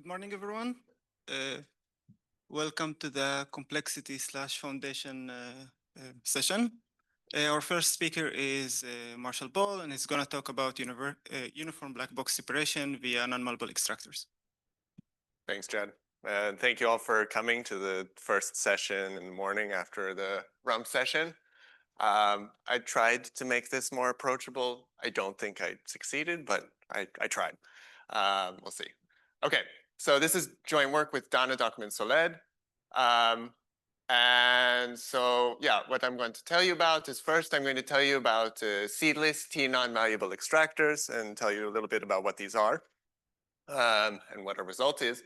morning, everyone. Welcome to the Complexity/Foundation session. Our first speaker is Marshall Ball, and he's going to talk about uniform black box separation via non-malleable extractors. Thanks, Jad. And thank you all for coming to the first session in the morning after the rump session. I tried to make this more approachable. I don't think I succeeded, but I tried. We'll see. Okay, so this is joint work with Dana, Document, Soled. And so, yeah, what I'm going to tell you about is first I'm going to tell you about seedless T non-malleable extractors and tell you a little bit about what these are and what our result is.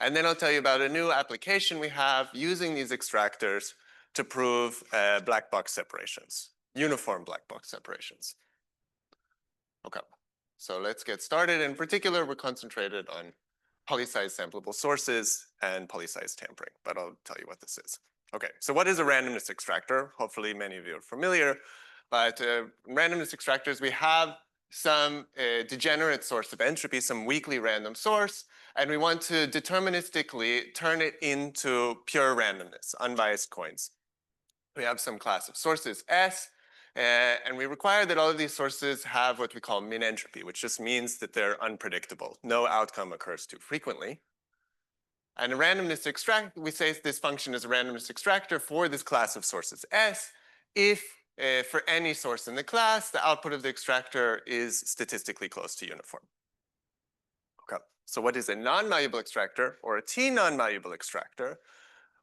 And then I'll tell you about a new application we have using these extractors to prove black box separations, uniform black box separations. Okay, so let's get started. In particular, we're concentrated on poly-size sampleable sources and poly-size tampering, but I'll tell you what this is. Okay, so what is a randomness extractor? Hopefully many of you are familiar, but in randomness extractors, we have some degenerate source of entropy, some weakly random source, and we want to deterministically turn it into pure randomness, unbiased coins. We have some class of sources S, and we require that all of these sources have what we call min entropy, which just means that they're unpredictable. No outcome occurs too frequently. And a randomness extractor, we say this function is a randomness extractor for this class of sources S if for any source in the class, the output of the extractor is statistically close to uniform. Okay, so what is a non-malleable extractor or a T non-malleable extractor?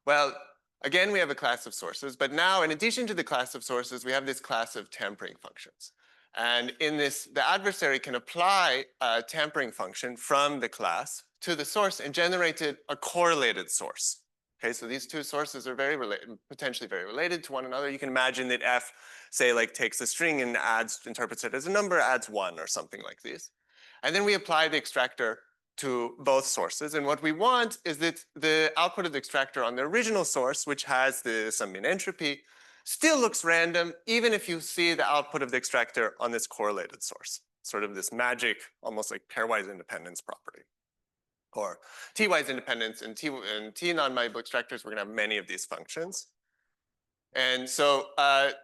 Well, again, we have a class of sources, but now in addition to the class of sources, we have this class of tampering functions. And in this, the adversary can apply a tampering function from the class to the source and generate a correlated source. Okay, so these two sources are very related, potentially very related to one another. You can imagine that F, say, like takes a string and interprets it as a number, adds 1 or something like this. And then we apply the extractor to both sources. And what we want is that the output of the extractor on the original source, which has some min entropy, still looks random, even if you see the output of the extractor on this correlated source. Sort of this magic, almost like pairwise independence property. Or T-wise independence and T non-malleable extractors, we're going to have many of these functions. And so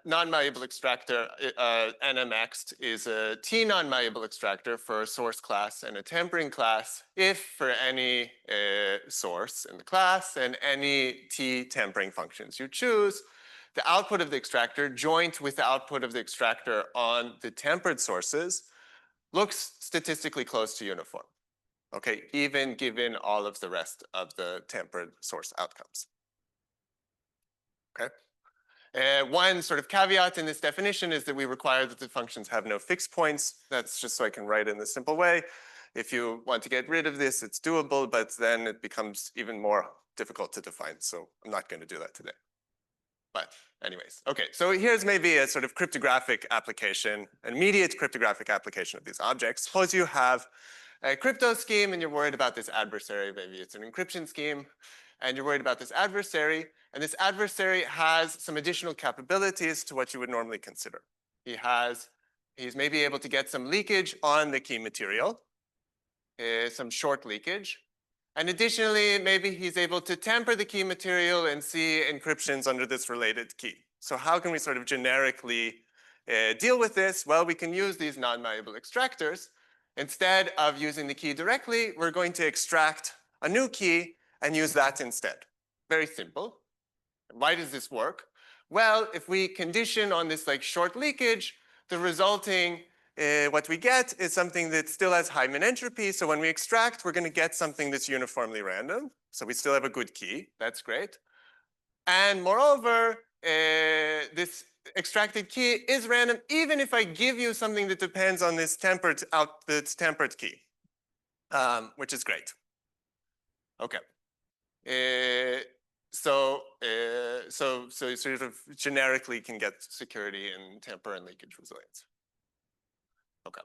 non-malleable extractor NMX is a T non-malleable extractor for a source class and a tampering class if for any source in the class and any T tampering functions you choose, the output of the extractor joint with the output of the extractor on the tampered sources looks statistically close to uniform. Okay, even given all of the rest of the tampered source outcomes. Okay. One sort of caveat in this definition is that we require that the functions have no fixed points. That's just so I can write it in a simple way. If you want to get rid of this, it's doable, but then it becomes even more difficult to define. So I'm not going to do that today. But anyways, okay, so here's maybe a sort of cryptographic application, an immediate cryptographic application of these objects. Suppose you have a crypto scheme and you're worried about this adversary. Maybe it's an encryption scheme and you're worried about this adversary. And this adversary has some additional capabilities to what you would normally consider. He's maybe able to get some leakage on the key material, some short leakage. And additionally, maybe he's able to tamper the key material and see encryptions under this related key. So how can we sort of generically deal with this? Well, we can use these non-malleable extractors. Instead of using the key directly, we're going to extract a new key and use that instead. Very simple. Why does this work? Well, if we condition on this like short leakage, the resulting what we get is something that still has high min entropy. So when we extract, we're going to get something that's uniformly random. So we still have a good key. That's great. And moreover, this extracted key is random, even if I give you something that depends on this tempered key, which is great. Okay. So you sort of generically can get security and tamper and leakage resilience. Okay.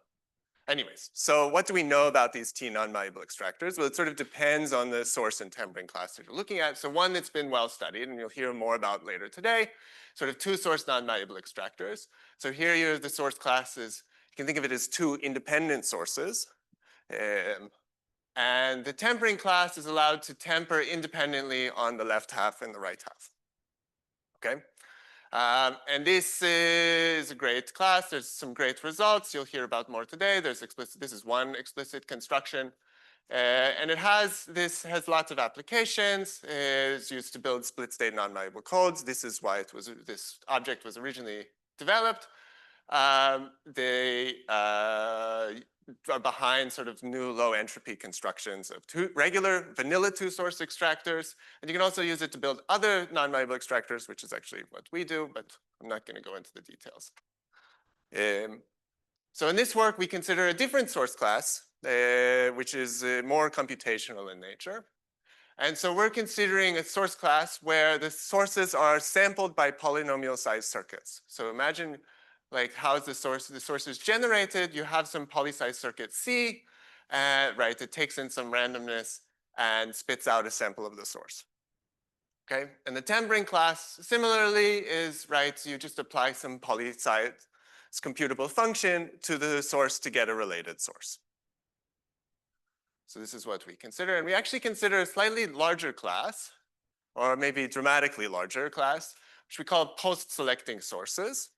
Anyways, so what do we know about these T non-malleable extractors? Well, it sort of depends on the source and tampering class that you're looking at. So one that's been well studied, and you'll hear more about later today, sort of two source non-malleable extractors. So here you have the source classes. You can think of it as two independent sources. And the tempering class is allowed to temper independently on the left half and the right half. Okay? And this is a great class. There's some great results. You'll hear about more today. This is one explicit construction. And this has lots of applications. It's used to build split state non-malleable codes. This is why this object was originally developed. They are behind sort of new low entropy constructions of regular vanilla two-source extractors. And you can also use it to build other non-malleable extractors, which is actually what we do, but I'm not going to go into the details. So in this work, we consider a different source class, which is more computational in nature. And so we're considering a source class where the sources are sampled by polynomial sized circuits. So imagine like how is the source is generated. You have some poly-sized circuit C, right? It takes in some randomness and spits out a sample of the source. Okay, and the tempering class similarly is, right, you just apply some poly-sized computable function to the source to get a related source. So this is what we consider. And we actually consider a slightly larger class, or maybe dramatically larger class, which we call post-selecting sources.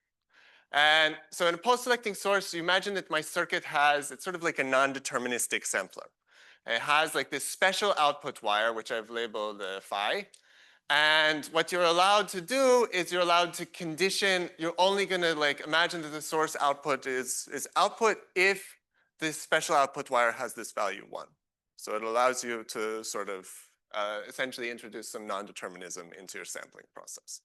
And so in a post-selecting source, you imagine that my circuit it's sort of like a non-deterministic sampler. It has like this special output wire, which I've labeled phi. And what you're allowed to do is you're allowed to condition, you're only going to like imagine that the source output is output if this special output wire has this value 1. So it allows you to sort of essentially introduce some non-determinism into your sampling process.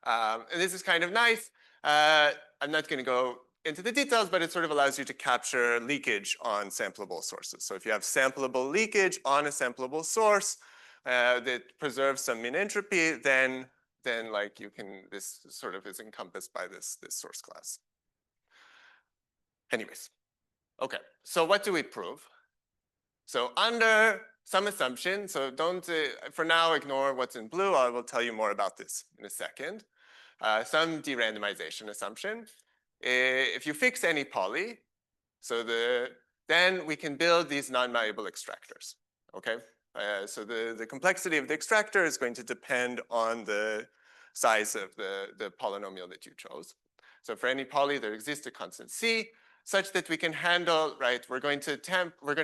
And this is kind of nice. I'm not going to go into the details, but it sort of allows you to capture leakage on sampleable sources. So if you have sampleable leakage on a sampleable source that preserves some min entropy, then like you can, this sort of is encompassed by this source class. Anyways, okay, so what do we prove? So under some assumption, so don't, for now, ignore what's in blue. I will tell you more about this in a second. Some de-randomization assumption. If you fix any poly, so then we can build these non-malleable extractors, okay? So the complexity of the extractor is going to depend on the size of the polynomial that you chose. So for any poly, there exists a constant C such that we can handle, right, we're going to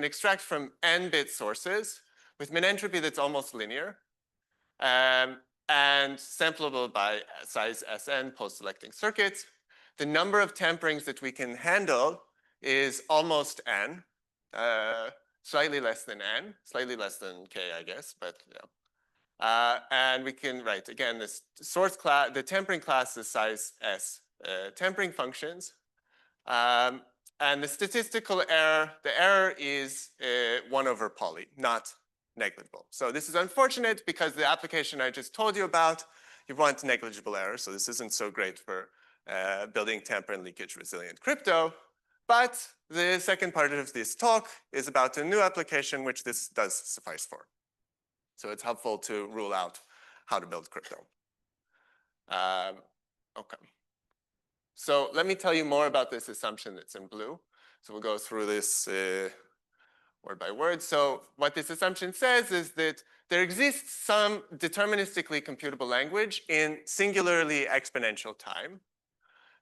extract from n-bit sources with min entropy that's almost linear. And sampleable by size Sn post-selecting circuits. The number of temperings that we can handle is almost n, slightly less than n, slightly less than k, I guess, but yeah. And we can, right, again, this source class, the tempering class is size S tempering functions. And the statistical error, the error is 1 over poly, not negligible. So this is unfortunate because the application I just told you about, you want negligible error. So this isn't so great for building temper and leakage resilient crypto. But the second part of this talk is about a new application which this does suffice for. So it's helpful to rule out how to build crypto. Okay. So let me tell you more about this assumption that's in blue. So we'll go through this word by word. So what this assumption says is that there exists some deterministically computable language in singularly exponential time,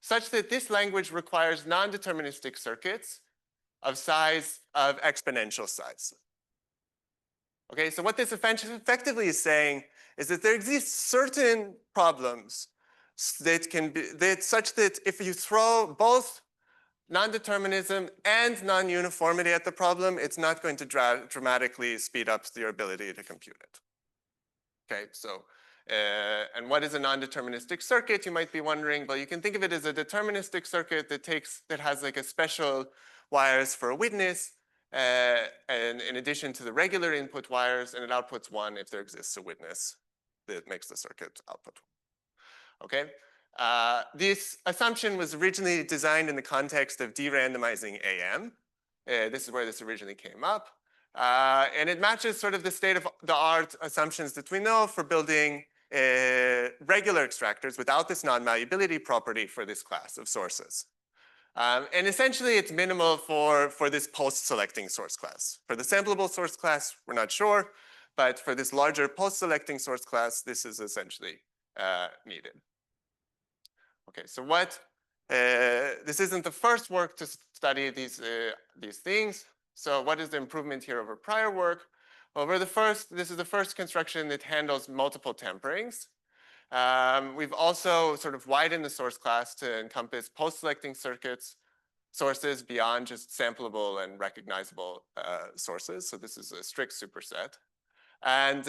such that this language requires non-deterministic circuits of exponential size. Okay, so what this effectively is saying is that there exist certain problems such that if you throw both non-determinism and non-uniformity at the problem, it's not going to dramatically speed up your ability to compute it. Okay, so, and what is a non-deterministic circuit? You might be wondering, well, you can think of it as a deterministic circuit that has like a special wires for a witness, and in addition to the regular input wires, and it outputs 1 if there exists a witness that makes the circuit output 1. Okay? This assumption was originally designed in the context of de-randomizing AM. This is where this originally came up. And it matches sort of the state-of-the-art assumptions that we know for building regular extractors without this non-malleability property for this class of sources. And essentially, it's minimal for this post-selecting source class. For the sampleable source class, we're not sure. But for this larger post-selecting source class, this is essentially needed. Okay, so what? This isn't the first work to study these things. So what is the improvement here over prior work? Over this is the first construction that handles multiple temperings. We've also sort of widened the source class to encompass post-selecting circuits, sources beyond just sampleable and recognizable sources. So this is a strict superset. And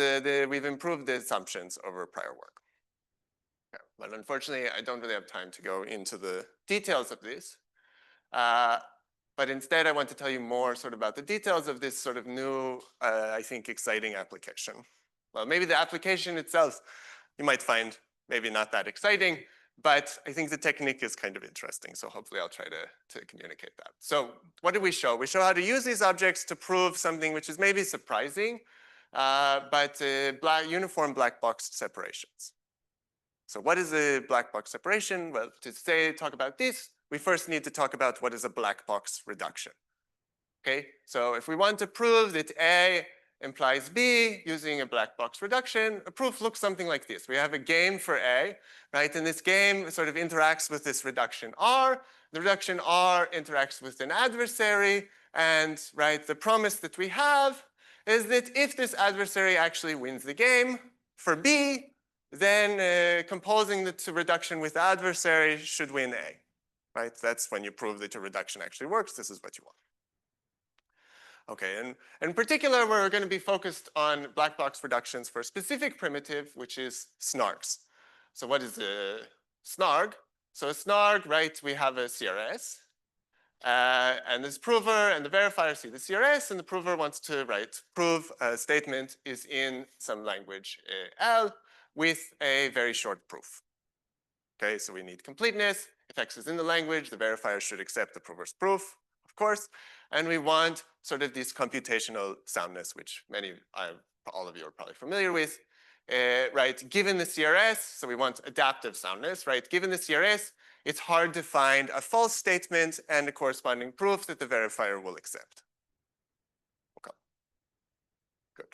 we've improved the assumptions over prior work. Okay. But unfortunately, I don't really have time to go into the details of this. But instead, I want to tell you more sort of about the details of this sort of new, I think, exciting application. Well, maybe the application itself you might find maybe not that exciting, but I think the technique is kind of interesting. So hopefully I'll try to communicate that. So what do we show? We show how to use these objects to prove something which is maybe surprising, but uniform black box separations. So what is a black box separation? Well, to talk about this, we first need to talk about what is a black box reduction. Okay, so if we want to prove that A implies B using a black box reduction, a proof looks something like this. We have a game for A, right? And this game sort of interacts with this reduction R. The reduction R interacts with an adversary. And right, the promise that we have is that if this adversary actually wins the game for B, then composing the reduction with the adversary should win A, right? That's when you prove that your reduction actually works. This is what you want. Okay, and in particular, we're going to be focused on black box reductions for a specific primitive, which is snarks. So what is a snarg? So a snarg, right, we have a CRS. And this prover and the verifier see the CRS, and the prover wants to prove a statement is in some language L with a very short proof. Okay, so we need completeness. If X is in the language, the verifier should accept the prover's proof, of course. And we want sort of this computational soundness, which all of you are probably familiar with, right? Given the CRS, so we want adaptive soundness, right? Given the CRS, it's hard to find a false statement and a corresponding proof that the verifier will accept. Okay, good.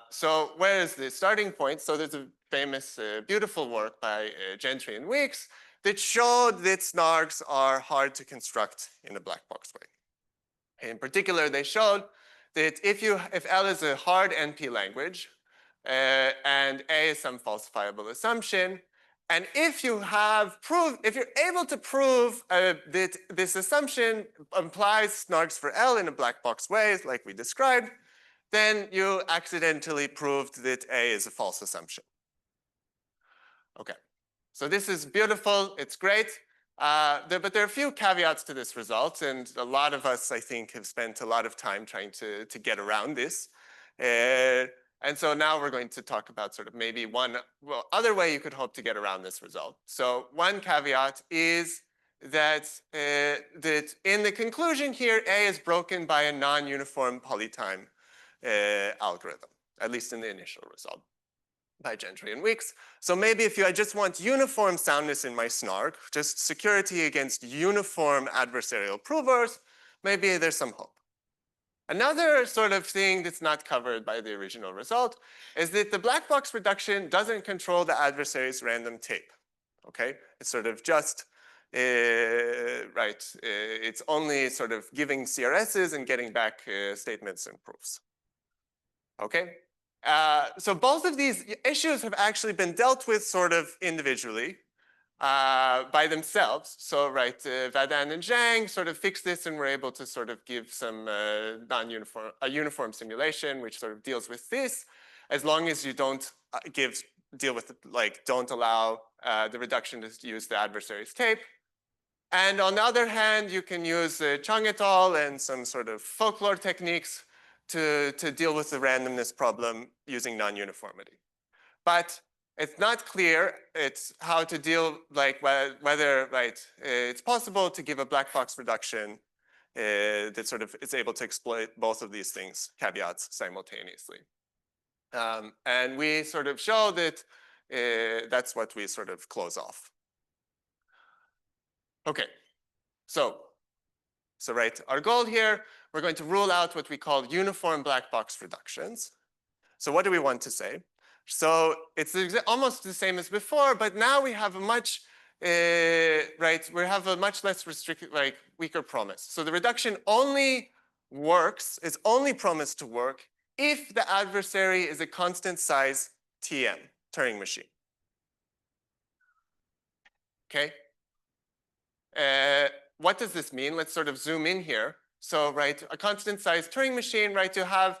So where is the starting point? So there's a famous, beautiful work by Gentry and Weeks that showed that snarks are hard to construct in a black box way. In particular, they showed that if L is a hard NP language and A is some falsifiable assumption, and if you're able to prove that this assumption implies snarks for L in a black box way, like we described, then you accidentally proved that A is a false assumption. Okay, so this is beautiful. It's great. But there are a few caveats to this result, and a lot of us, I think, have spent a lot of time trying to get around this. And so now we're going to talk about sort of maybe one other way you could hope to get around this result. So one caveat is that in the conclusion here, A is broken by a non-uniform polytime algorithm, at least in the initial result by Gentry and Weeks. So maybe if I just want uniform soundness in my snark, just security against uniform adversarial provers, maybe there's some hope. Another sort of thing that's not covered by the original result is that the black box reduction doesn't control the adversary's random tape. Okay, it's sort of just it's only sort of giving CRSs and getting back statements and proofs. Okay, so both of these issues have actually been dealt with sort of individually by themselves. So Vadan and Zhang sort of fixed this and were able to sort of give some uniform simulation which sort of deals with this, as long as you don't don't allow the reduction to use the adversary's tape. And on the other hand, you can use Chung et al. And some sort of folklore techniques to deal with the randomness problem using non-uniformity. But it's not clear it's how to deal whether it's possible to give a black box reduction that sort of is able to exploit both of these things, caveats, simultaneously. And we sort of show that that's what we sort of close off. Okay, So right, our goal here, we're going to rule out what we call uniform black box reductions. So what do we want to say? So it's almost the same as before, but now we have a much we have a much less restricted, weaker promise. So the reduction only works, is only promised to work if the adversary is a constant size Tm, Turing machine. Okay? What does this mean? Let's sort of zoom in here. So, right, a constant size Turing machine, right, you have,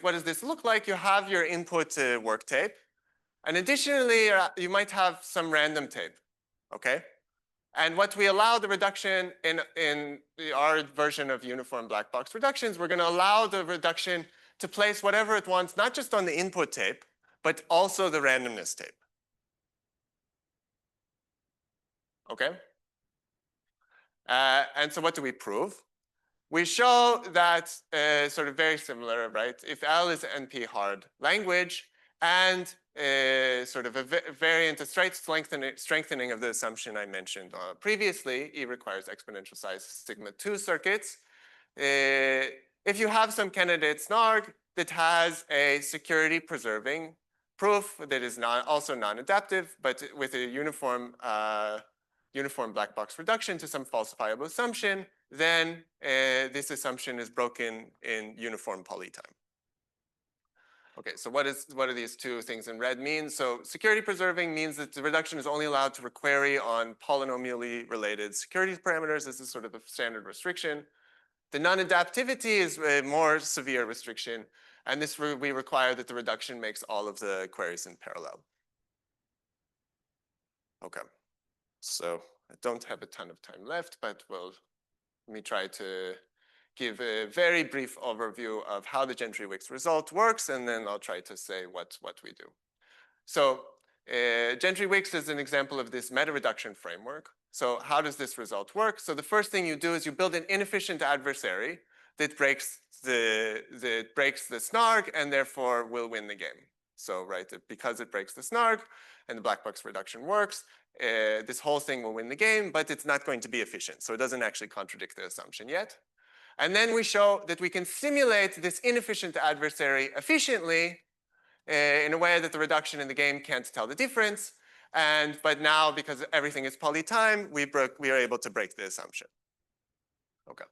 what does this look like? You have your input work tape. And additionally, you might have some random tape, okay? And what we allow the reduction in our version of uniform black box reductions, we're going to allow the reduction to place whatever it wants, not just on the input tape, but also the randomness tape. Okay? And so what do we prove? We show that sort of very similar, right? If L is an NP hard language and sort of a variant, a straight strengthening of the assumption I mentioned previously, E requires exponential size sigma 2 circuits. If you have some candidate SNARG that has a security preserving proof that is also non-adaptive, but with a uniform black box reduction to some falsifiable assumption, then this assumption is broken in uniform polytime. Okay, so what do these two things in red mean? So security preserving means that the reduction is only allowed to query on polynomially related security parameters. This is sort of a standard restriction. The non-adaptivity is a more severe restriction, and this we require that the reduction makes all of the queries in parallel. Okay. So I don't have a ton of time left, but let me try to give a very brief overview of how the Gentry-Wicks result works, and then I'll try to say what we do. So Gentry-Wicks is an example of this meta-reduction framework. So how does this result work? So the first thing you do is you build an inefficient adversary that breaks the SNARG and therefore will win the game. So because it breaks the SNARG and the black box reduction works, this whole thing will win the game, but it's not going to be efficient. So it doesn't actually contradict the assumption yet. And then we show that we can simulate this inefficient adversary efficiently in a way that the reduction in the game can't tell the difference. But now, because everything is polytime, we are able to break the assumption. Okay.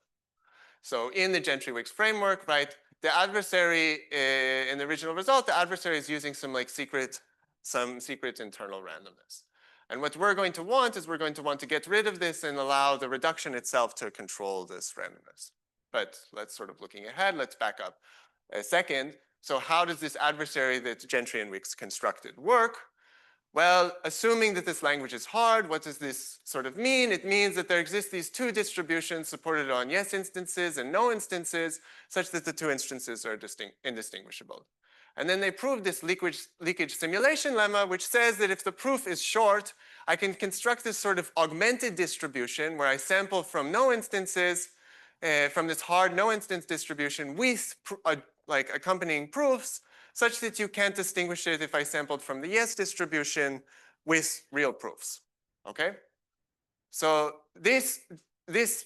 So in the Gentry-Wicks framework, the adversary in the original result, the adversary is using some secret internal randomness. And what we're going to want is we're going to want to get rid of this and allow the reduction itself to control this randomness. But let's sort of looking ahead, let's back up a second. So how does this adversary that Gentry and Wicks constructed work? Well, assuming that this language is hard, what does this sort of mean? It means that there exist these two distributions supported on yes instances and no instances, such that the two instances are indistinguishable. And then they proved this leakage simulation lemma, which says that if the proof is short, I can construct this sort of augmented distribution where I sample from no instances, from this hard no instance distribution with accompanying proofs, such that you can't distinguish it if I sampled from the yes distribution with real proofs. Okay? So this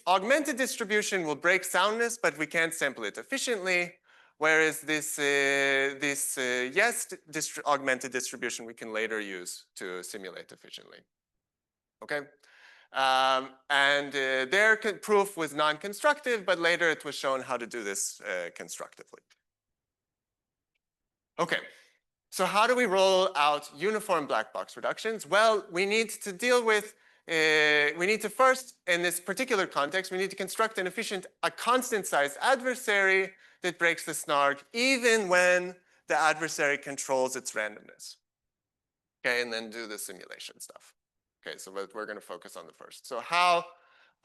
augmented distribution will break soundness, but we can't sample it efficiently. Whereas this augmented distribution we can later use to simulate efficiently. Okay? Their proof was non-constructive, but later it was shown how to do this constructively. Okay, so how do we roll out uniform black box reductions? Well, we need to deal with, we need to first, in this particular context, we need to construct a constant sized adversary that breaks the SNARG even when the adversary controls its randomness. Okay, and then do the simulation stuff. Okay, so we're going to focus on the first. So how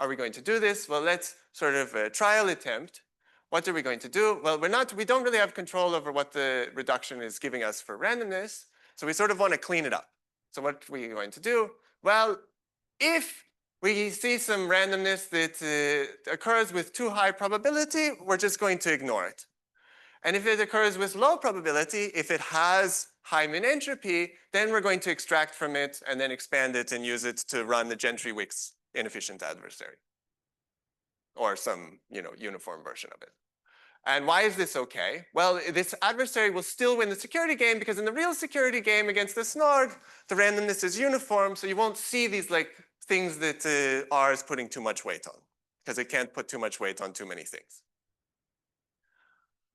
are we going to do this? Well, let's sort of trial attempt. What are we going to do? Well, we don't really have control over what the reduction is giving us for randomness. So we sort of want to clean it up. So what are we going to do? Well, if we see some randomness that occurs with too high probability, we're just going to ignore it. And if it occurs with low probability, if it has high min entropy, then we're going to extract from it and then expand it and use it to run the Gentry-Wicks inefficient adversary. or some uniform version of it. And why is this okay? Well, this adversary will still win the security game because in the real security game against the Snorg, the randomness is uniform, so you won't see these like things that R is putting too much weight on, because it can't put too much weight on too many things.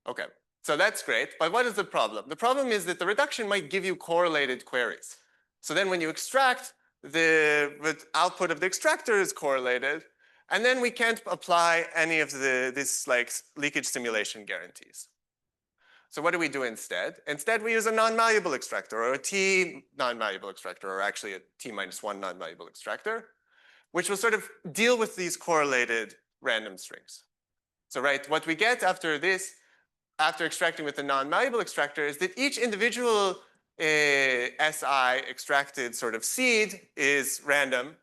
Okay, so that's great, but what is the problem? The problem is that the reduction might give you correlated queries. So then when you extract, the output of the extractor is correlated, and then we can't apply any of this like leakage simulation guarantees. So what do we do instead? Instead, we use a non-malleable extractor or a T non-malleable extractor, or actually a T-1 non-malleable extractor, which will sort of deal with these correlated random strings. So right, what we get after this, after extracting with the non-malleable extractor, is that each individual SI extracted sort of seed is random,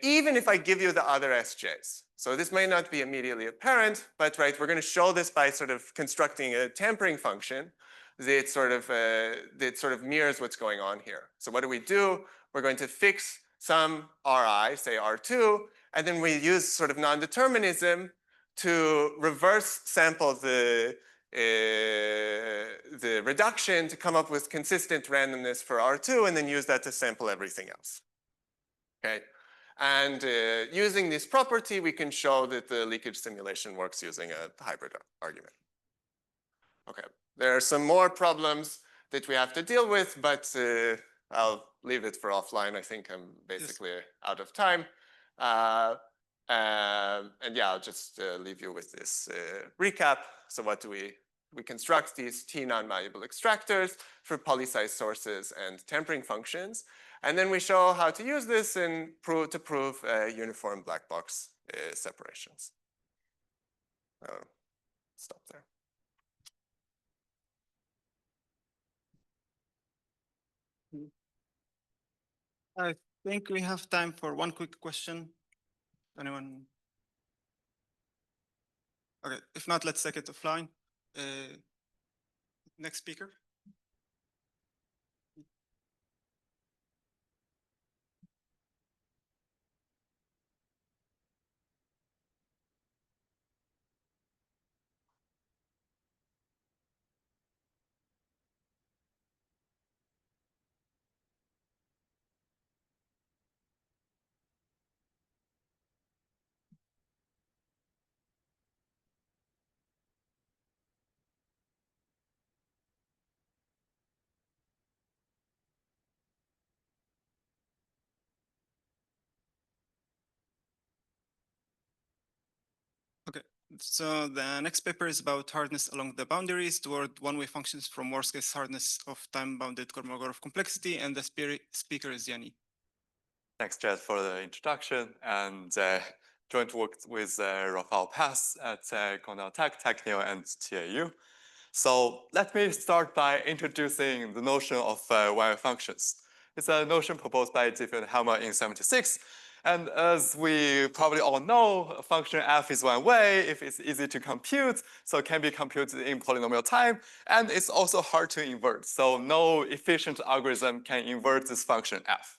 even if I give you the other SJs. So this may not be immediately apparent, but right, we're going to show this by sort of constructing a tampering function that sort of mirrors what's going on here. So what do? We're going to fix some Ri, say R2, and then we use sort of non-determinism to reverse sample the reduction to come up with consistent randomness for R2, and then use that to sample everything else. Okay. And using this property, we can show that the leakage simulation works using a hybrid argument. Okay, there are some more problems that we have to deal with, but I'll leave it for offline. I think I'm basically out of time. And yeah, I'll just leave you with this recap. So what do we construct these T non-malleable extractors for poly-size sources and tampering functions. And then we show how to use this to prove uniform black box separations. Stop there. I think we have time for one quick question. Anyone? Okay, if not, let's take it offline. Next speaker. Okay, so the next paper is about hardness along the boundaries toward one-way functions from worst-case hardness of time-bounded Kolmogorov complexity, and the speaker is Yanni. Thanks, Jad, for the introduction, and joint work with Rafael Pass at Cornell Tech, Techneo, and TAU. So let me start by introducing the notion of one-way functions. It's a notion proposed by Diffie-Hellman in 1976. And as we probably all know, a function f is one way if it's easy to compute, so it can be computed in polynomial time, and it's also hard to invert. So no efficient algorithm can invert this function f.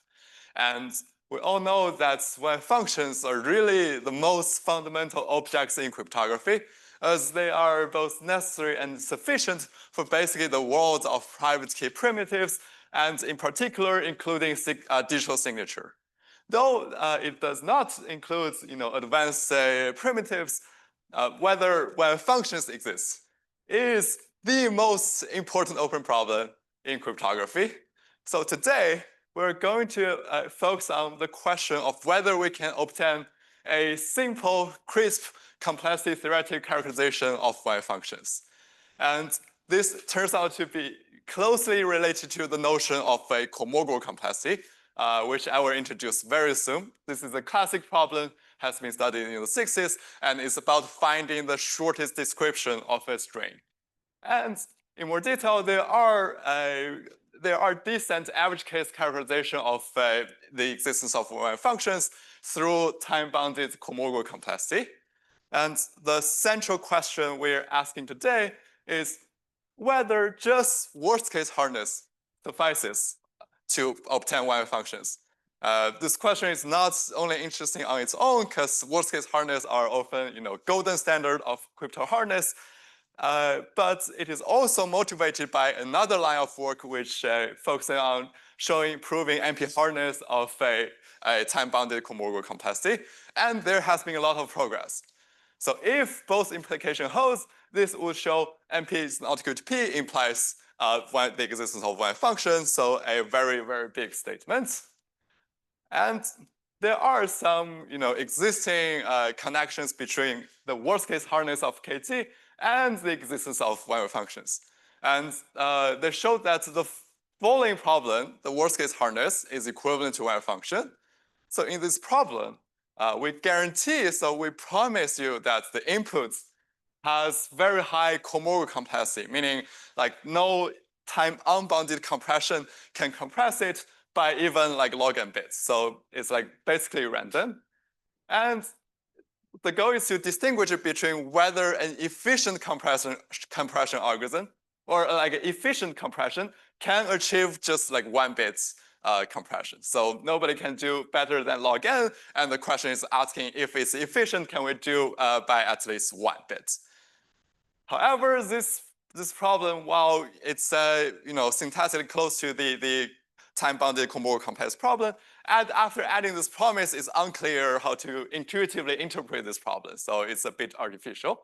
And we all know that one functions are really the most fundamental objects in cryptography, as they are both necessary and sufficient for basically the world of private key primitives, and in particular, including digital signature. Though it does not include, advanced primitives, whether when functions exist is the most important open problem in cryptography. So today, we're going to focus on the question of whether we can obtain a simple, crisp, complexity-theoretic characterization of one functions. And this turns out to be closely related to the notion of a Kolmogorov complexity, which I will introduce very soon. This is a classic problem, has been studied in the 60s, and it's about finding the shortest description of a string. And in more detail, there are decent average case characterization of the existence of one functions through time-bounded Kolmogorov complexity. And the central question we're asking today is whether just worst-case hardness suffices to obtain one functions. This question is not only interesting on its own because worst case hardness are often, golden standard of crypto hardness, but it is also motivated by another line of work which focuses on proving NP hardness of a time-bounded cohomolkular complexity, and there has been a lot of progress. So if both implication holds, this would show NP is not equal to P implies the existence of one function, so a very, very big statement. And there are some, existing connections between the worst case hardness of KT and the existence of one functions. And they showed that the following problem, the worst case hardness, is equivalent to one function. So in this problem, we guarantee, so we promise you that the input has very high cohomolkular complexity, meaning like no time unbounded compression can compress it by even like log n bits. So it's like basically random. And the goal is to distinguish between whether an efficient compression algorithm or like an efficient compression can achieve just like 1 bit compression. So nobody can do better than log n. And the question is asking if it's efficient, can we do by at least 1 bit? However, this problem, while it's syntactically close to the time-bounded cohomolkular complex problem, and after adding this promise, it's unclear how to intuitively interpret this problem. So it's a bit artificial.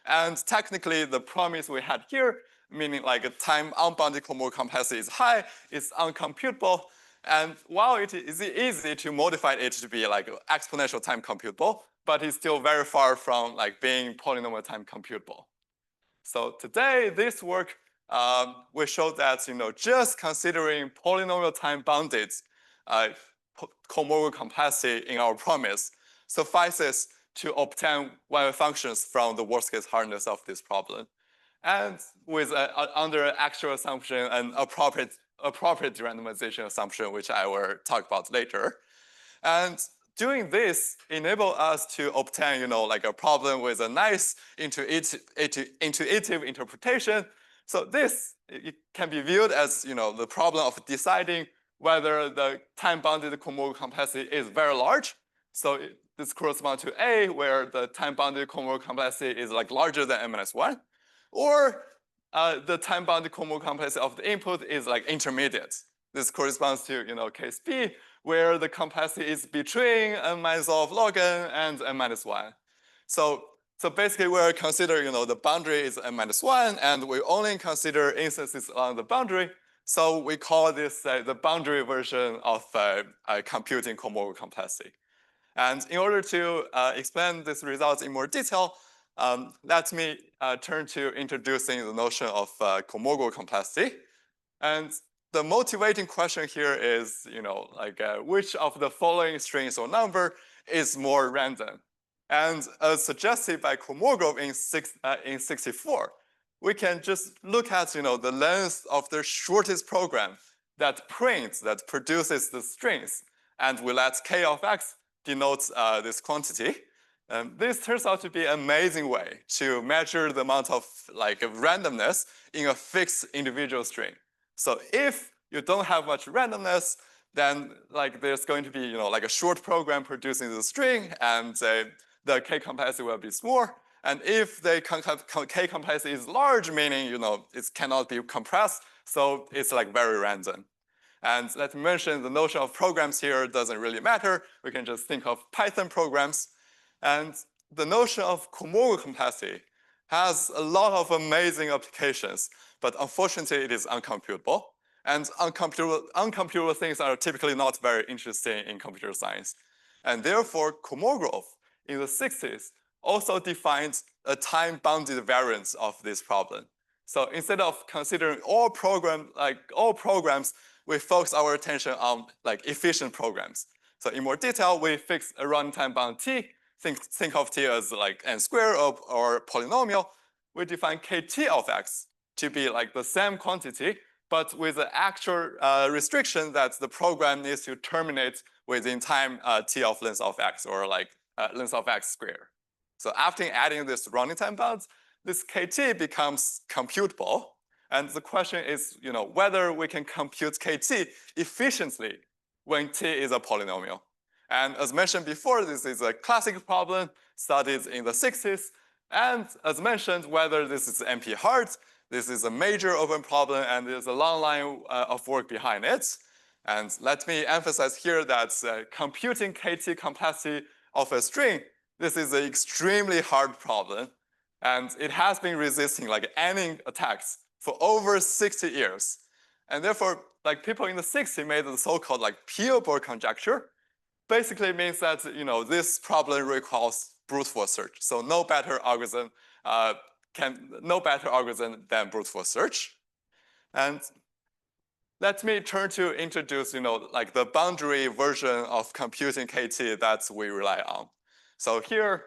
And technically, the promise we had here, meaning like a time unbounded cohomolkular complexity is high, is uncomputable. And while it is easy to modify it to be like exponential time computable, but it's still very far from like being polynomial time computable. So today, this work, we showed that just considering polynomial time-bounded cohomolkular complexity in our promise suffices to obtain one functions from the worst-case hardness of this problem, and with under actual assumption and appropriate randomization assumption, which I will talk about later, and doing this enable us to obtain, like a problem with a nice intuitive interpretation. So this it can be viewed as, the problem of deciding whether the time-bounded cohomolkular complexity is very large. So this corresponds to A, where the time-bounded cohomolkular complexity is like larger than n-1, or the time-bounded cohomolkular complexity of the input is like intermediate. This corresponds to, case B, where the complexity is between n-of log n and n-1. So basically, we're considering, the boundary is n-1, and we only consider instances along the boundary. So we call this the boundary version of computing cohomolkular complexity. And in order to explain this result in more detail, let me turn to introducing the notion of cohomolkular complexity. And the motivating question here is, which of the following strings or number is more random? And as suggested by Kolmogorov in 64, we can just look at, the length of the shortest program that produces the strings, and we let k of x denote this quantity. This turns out to be an amazing way to measure the amount of randomness in a fixed individual string. So if you don't have much randomness, then there's going to be a short program producing the string, and the k complexity will be small. And if the k complexity is large, meaning it cannot be compressed, so it's very random. And let me mention the notion of programs here doesn't really matter. We can just think of Python programs. And the notion of cohomolkular complexity has a lot of amazing applications, but unfortunately, it is uncomputable. And uncomputable things are typically not very interesting in computer science. And therefore, Kolmogorov in the 60s also defined a time-bounded variance of this problem. So instead of considering all programs, we focus our attention on efficient programs. So in more detail, we fix a runtime bound t. Think of t as n squared or polynomial. We define kt of x to be the same quantity, but with the actual restriction that the program needs to terminate within time t of length of x, or length of x squared. So after adding this running time bounds, this kt becomes computable. And the question is, whether we can compute kt efficiently when t is a polynomial. And as mentioned before, this is a classic problem studied in the 60s. And as mentioned, whether this is NP-hard, this is a major open problem, and there's a long line of work behind it. And let me emphasize here that computing KT complexity of a string, this is an extremely hard problem. And it has been resisting like any attacks for over 60 years. And therefore, like people in the 60s made the so-called like Peelboard conjecture. Basically means that this problem requires brute force search. So no better algorithm than brute force search. And let me turn to introduce like the boundary version of computing KT that we rely on. So here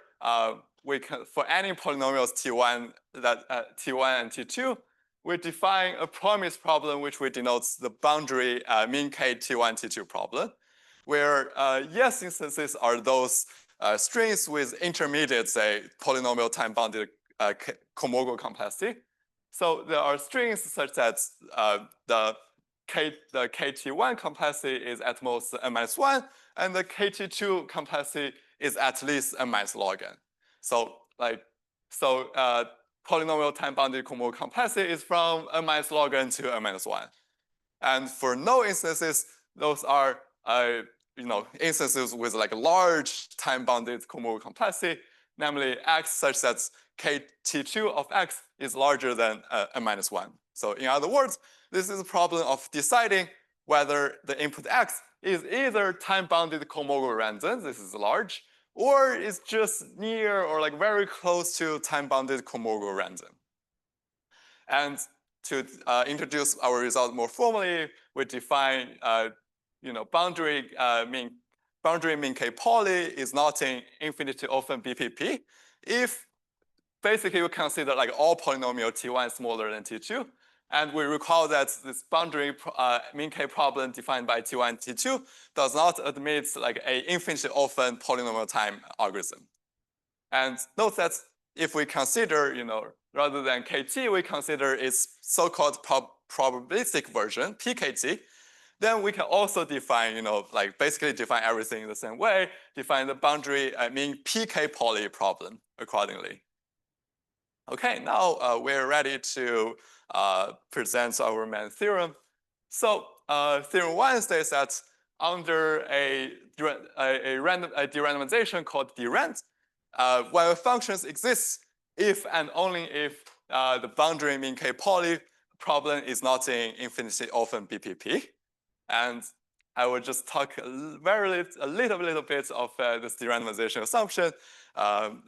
we can, for any polynomials T1 T1 and T2, we define a promise problem which we denote the boundary min K T1 T2 problem, where yes instances are those strings with intermediate, say, polynomial time-bounded comogal complexity. So there are strings such that the KT1 complexity is at most n-1, and the KT2 complexity is at least n-log n. So polynomial time-bounded comogal complexity is from n-log n to n-1. And for no instances, those are instances with like large time-bounded comogal complexity, namely x such that KT2 of x is larger than n-1. So in other words, this is a problem of deciding whether the input x is either time-bounded comogal random, this is large, or is just near or like very close to time-bounded comogal random. And to introduce our result more formally, we define boundary min K poly is not in infinity open BPP if basically we consider like all polynomial T1 is smaller than T2. And we recall that this boundary min K problem defined by T1 and T2 does not admit like a infinitely often polynomial time algorithm. And note that if we consider, rather than KT, we consider its so-called probabilistic version, PKT, then we can also define, basically define everything in the same way, define the boundary min PK poly problem accordingly. Okay, now we're ready to present our main theorem. So theorem 1 states that under a derandomization called derand, while functions exist if and only if the boundary min K poly problem is not in infinitely often BPP. And I will just talk a little bit of this derandomization assumption.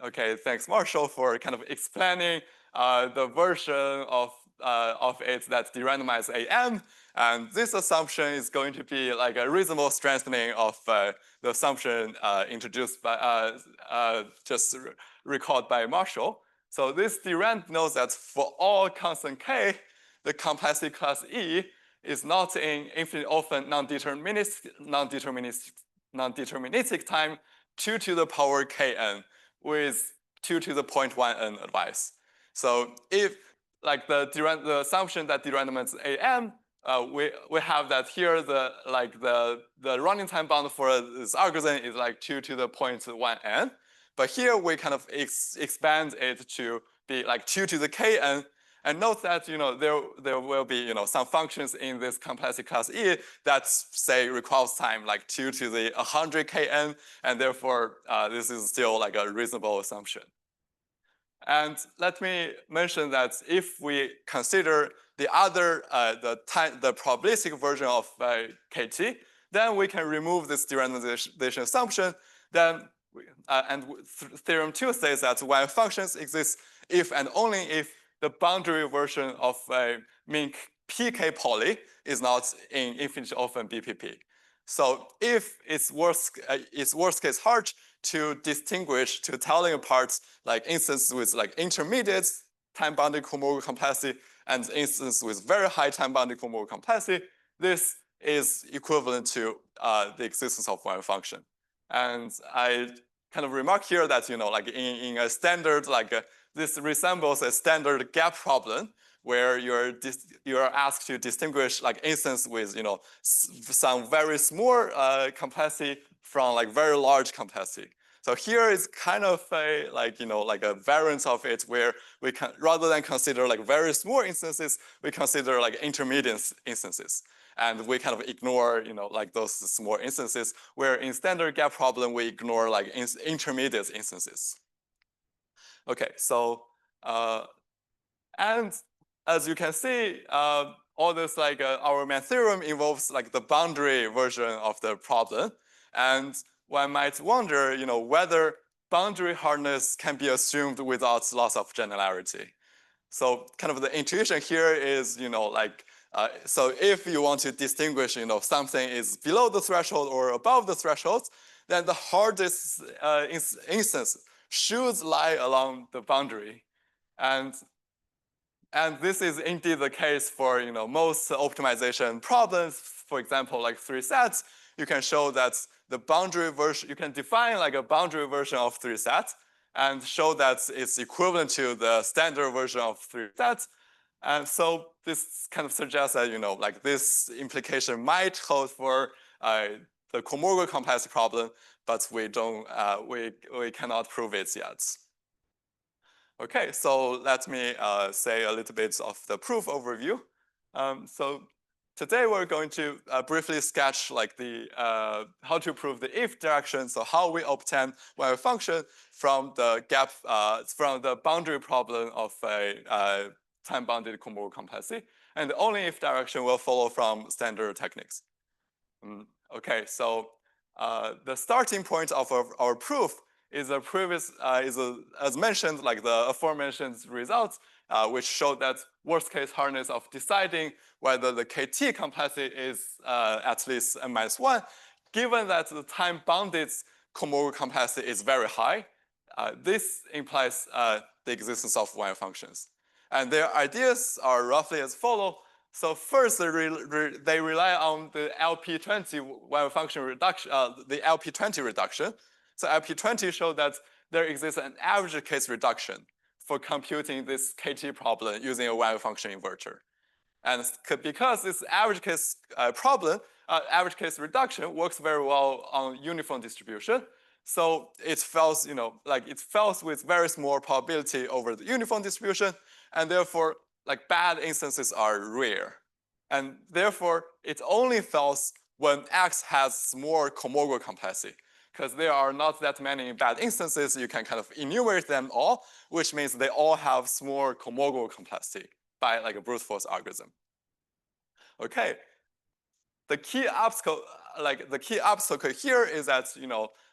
Okay, thanks Marshall for kind of explaining the version of it that's derandomized AM. And this assumption is going to be like a reasonable strengthening of the assumption introduced by just recalled by Marshall. So this derand knows that for all constant K, the complexity class E is not in infinite often non-deterministic time 2 to the power Kn with 2 to the 0.1 n advice. So if like the assumption that derandomizes AM, we have that here the running time bound for this algorithm is like 2 to the 0.1 n. But here we kind of expand it to be like 2 to the Kn. And note that there will be some functions in this complexity class E that say requires time like 2 to the 100 Kn, and therefore this is still like a reasonable assumption. And let me mention that if we consider the other the probabilistic version of KT, then we can remove this derandomization assumption. Then theorem 2 says that when functions exist if and only if the boundary version of min PK poly is not in infinitely often BPP. So if it's worst case hard to distinguish, to telling apart like instances with like intermediate time-bounded comogal complexity and instances with very high time-bounded comogal complexity, this is equivalent to the existence of one function. And I kind of remark here that like in a standard this resembles a standard gap problem where you're asked to distinguish like instance with some very small complexity from like very large complexity. So here is kind of a like a variant of it where we can, rather than consider like very small instances, we consider like intermediate instances. And we kind of ignore, like those small instances, where in standard gap problem, we ignore like intermediate instances. Okay, so, and as you can see, all this like our main theorem involves like the boundary version of the problem. And one might wonder, whether boundary hardness can be assumed without loss of generality. So kind of the intuition here is, so if you want to distinguish, something is below the threshold or above the threshold, then the hardest instance should lie along the boundary. And this is indeed the case for, most optimization problems. For example, like 3 sets, you can show that the boundary version, you can define like a boundary version of 3 sets and show that it's equivalent to the standard version of 3 sets. And so this kind of suggests that, like this implication might hold for the cohomology complexity problem, but we don't, we cannot prove it yet. Okay, so let me say a little bit of the proof overview. So today we're going to briefly sketch like the how to prove the if direction. So how we obtain wave function from the gap from the boundary problem of a time-bounded cohomology complexity, and the only if direction will follow from standard techniques. Okay, so the starting point of our proof is a previous as mentioned, like the aforementioned results, which showed that worst case hardness of deciding whether the KT complexity is at least n-1, given that the time bounded cohomology complexity is very high. This implies the existence of wave functions, and their ideas are roughly as follow. So first, they rely on the LP20 wave function reduction, the LP20 reduction. So LP20 showed that there exists an average case reduction for computing this KT problem using a wave function inverter. And because this average case problem, average case reduction works very well on uniform distribution. So it fails, it fails with very small probability over the uniform distribution, and therefore, like bad instances are rare. And therefore, it only fails when X has more cohomology complexity, because there are not that many bad instances. You can kind of enumerate them all, which means they all have small cohomology complexity by like a brute force algorithm. Okay, the key obstacle here is that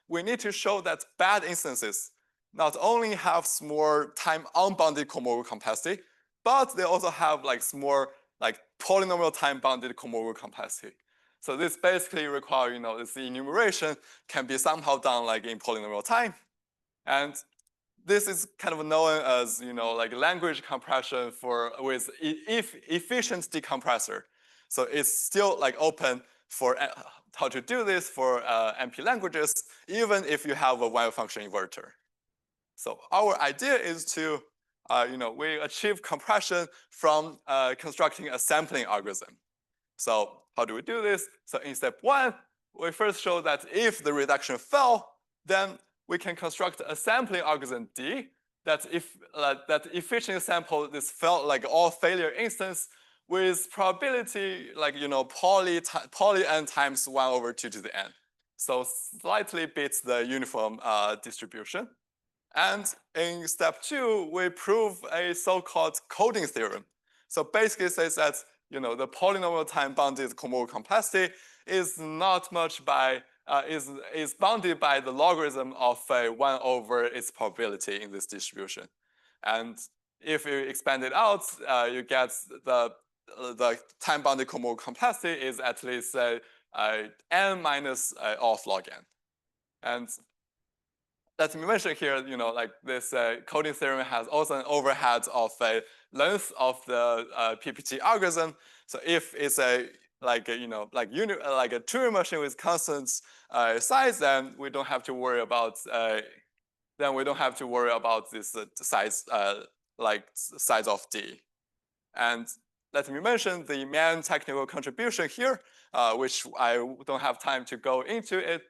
we need to show that bad instances not only have small time unbounded cohomology complexity, but they also have like small like polynomial time bounded cohomology complexity. So this basically requires this enumeration can be somehow done like in polynomial time, and this is kind of known as like language compression with efficient decompressor. So it's still like open for how to do this for MP languages, even if you have a wave function inverter. So our idea is to we achieve compression from constructing a sampling algorithm. So how do we do this? So in step 1, we first show that if the reduction fell, then we can construct a sampling algorithm D that that efficiently sample this like all failure instance with probability like poly n times 1/2 to the n. So slightly beats the uniform distribution. And in step 2, we prove a so-called coding theorem. So basically it says that the polynomial time bounded cohomology complexity is not much by is bounded by the logarithm of 1 over its probability in this distribution. And if you expand it out, you get the time bounded cohomology complexity is at least n minus of log n. And let me mention here, like this coding theorem has also an overhead of a length of the PPT algorithm. So if it's a like a Turing machine with constant size, then we don't have to worry about this size size of D. And let me mention the main technical contribution here, which I don't have time to go into it,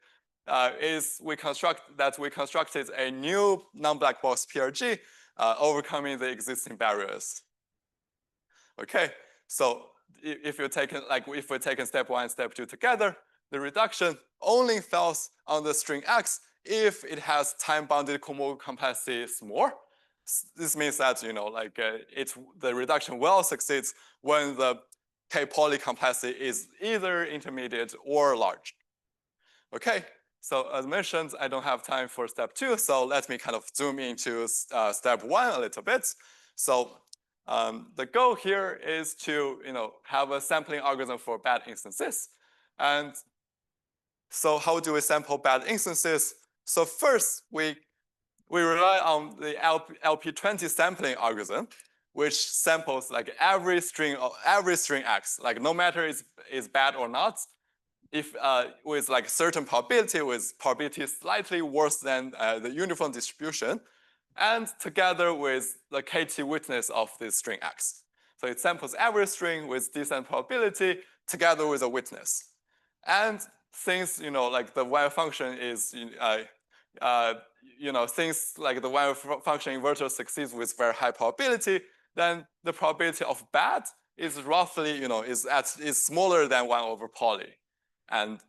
is we constructed a new non-black box PRG, overcoming the existing barriers. Okay, so if we're taking step 1 and step 2 together, the reduction only fails on the string X if it has time-bounded cohomology complexity more. This means that the reduction well succeeds when the K-poly complexity is either intermediate or large. Okay, so as mentioned, I don't have time for step 2, so let me kind of zoom into step 1 a little bit. So the goal here is to have a sampling algorithm for bad instances. And so how do we sample bad instances? So first, we rely on the LP20 sampling algorithm, which samples like every string X, like no matter is bad or not, if with like certain probability, with probability slightly worse than the uniform distribution, and together with the KT witness of this string X. So it samples every string with decent probability together with a witness. And since like the wire function is things like the wire function inverter succeeds with very high probability, then the probability of bad is roughly is smaller than 1 over poly. And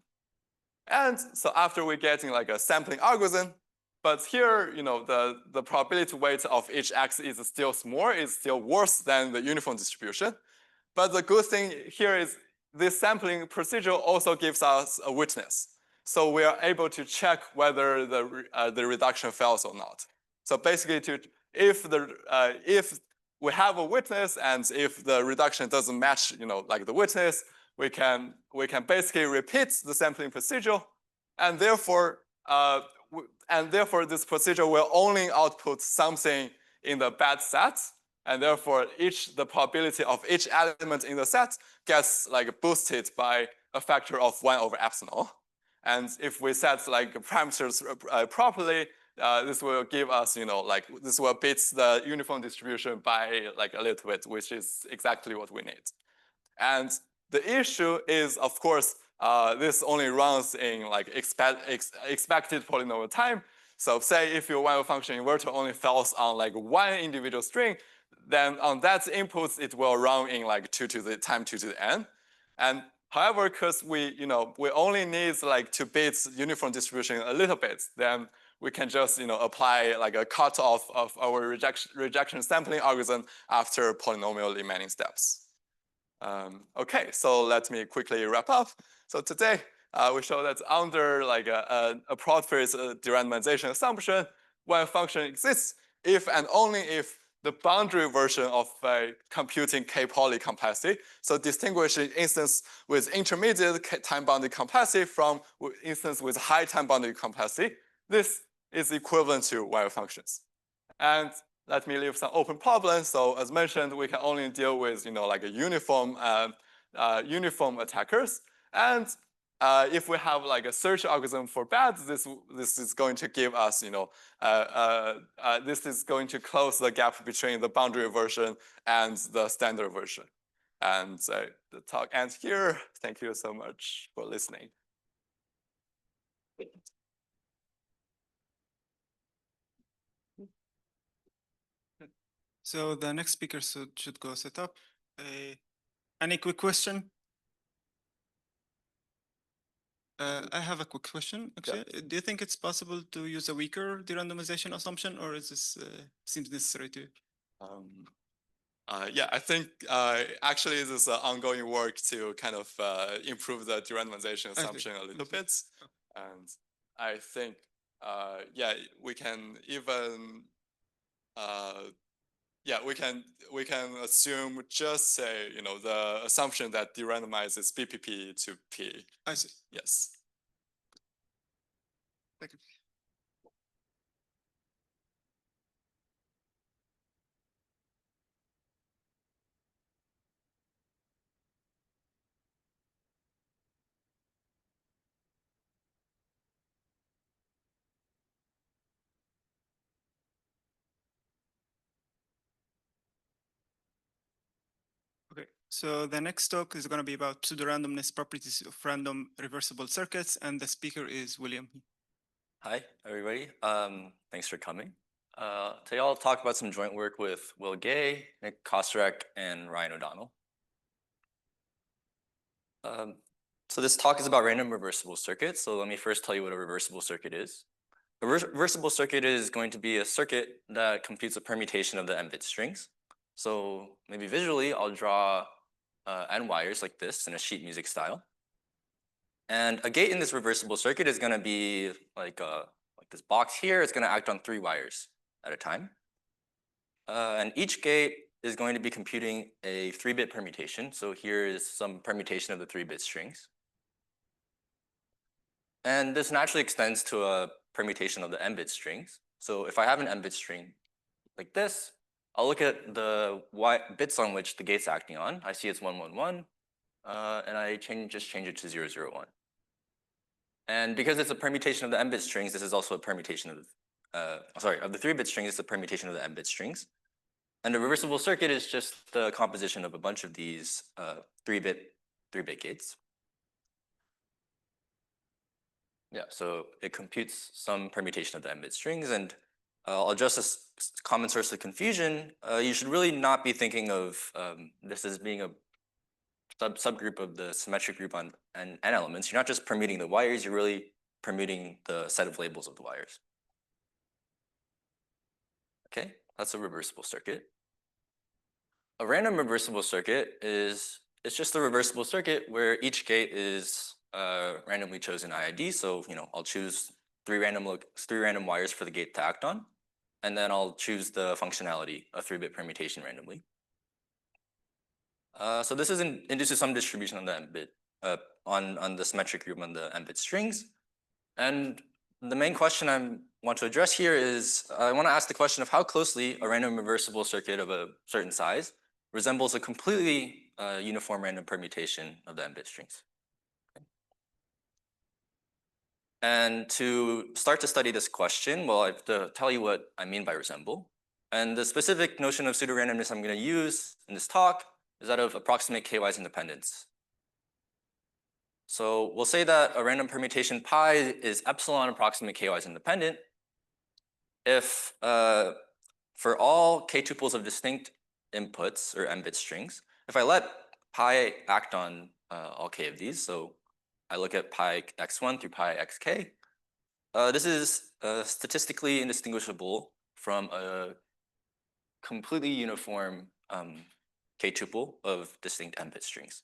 so after we're getting like a sampling algorithm, but here, the probability weight of each X is still small, is still worse than the uniform distribution. But the good thing here is this sampling procedure also gives us a witness. So we are able to check whether the reduction fails or not. So basically, if we have a witness and if the reduction doesn't match, like the witness, we can basically repeat the sampling procedure, and therefore this procedure will only output something in the bad set, and therefore the probability of each element in the set gets like boosted by a factor of 1 over epsilon. And if we set like parameters properly, this will give us, this will beat the uniform distribution by like a little bit, which is exactly what we need. And the issue is, of course, this only runs in like expected polynomial time. So say if your wire function inverter only fails on like 1 individual string, then on that input, it will run in like 2 to the n. And however, because we only need like to beat uniform distribution a little bit, then we can just apply like a cutoff of our rejection sampling algorithm after polynomial remaining steps. Okay, so let me quickly wrap up. So today we show that under like a appropriate derandomization assumption, one function exists if and only if the boundary version of computing K-poly complexity, so distinguishing instance with intermediate time-bounded complexity from instance with high time-bounded complexity, this is equivalent to wire functions. And let me leave some open problems. So as mentioned, we can only deal with like a uniform attackers. And if we have like a search algorithm for bad, this is going to give us this is going to close the gap between the boundary version and the standard version. And the talk ends here. Thank you so much for listening. So the next speaker should go set up. Any quick question? I have a quick question, actually. Yeah. Do you think it's possible to use a weaker derandomization assumption, or is this seems necessary to you? Yeah, I think actually this is ongoing work to kind of improve the derandomization assumption a little bit. And I think, yeah, we can even we can assume just say, the assumption that derandomizes BPP to P. I see. Yes. Thank you. So the next talk is going to be about pseudorandomness properties of random reversible circuits, and the speaker is William. Hi, everybody. Thanks for coming. Today I'll talk about some joint work with Will Gay, Nick Kosterek, and Ryan O'Donnell. So this talk is about random reversible circuits. So let me first tell you what a reversible circuit is. A reversible circuit is going to be a circuit that computes a permutation of the n-bit strings. So maybe visually, I'll draw n wires like this in a sheet music style. And a gate in this reversible circuit is going to be like this box here. It's going to act on 3 wires at a time. And each gate is going to be computing a 3-bit permutation. So here is some permutation of the 3-bit strings. And this naturally extends to a permutation of the n-bit strings. So if I have an n-bit string like this, I'll look at the bits on which the gate's acting on. I see it's 111, and I just change it to 001. And because it's a permutation of the n-bit strings, this is also a permutation of the 3-bit strings, it's a permutation of the n-bit strings. And a reversible circuit is just the composition of a bunch of these 3-bit gates. Yeah, so it computes some permutation of the n-bit strings, and I'll address this common source of confusion. You should really not be thinking of this as being a subgroup of the symmetric group on n elements. You're not just permuting the wires, you're really permuting the set of labels of the wires. Okay, that's a reversible circuit. A random reversible circuit is just a reversible circuit where each gate is randomly chosen IID. So I'll choose 3 random wires for the gate to act on, and then I'll choose the functionality, a 3-bit permutation randomly. So this induces some distribution on the n-bit on the symmetric group on the n-bit strings. And the main question I want to address here is I want to ask the question of how closely a random reversible circuit of a certain size resembles a completely uniform random permutation of the n-bit strings. Okay. And to start to study this question, well, I have to tell you what I mean by resemble. And the specific notion of pseudorandomness I'm going to use in this talk is that of approximate k-wise independence. So we'll say that a random permutation pi is epsilon approximate k-wise independent if for all k-tuples of distinct inputs or n-bit strings, if I let pi act on all k of these, so I look at pi x1 through pi xk, this is statistically indistinguishable from a completely uniform k-tuple of distinct n-bit strings.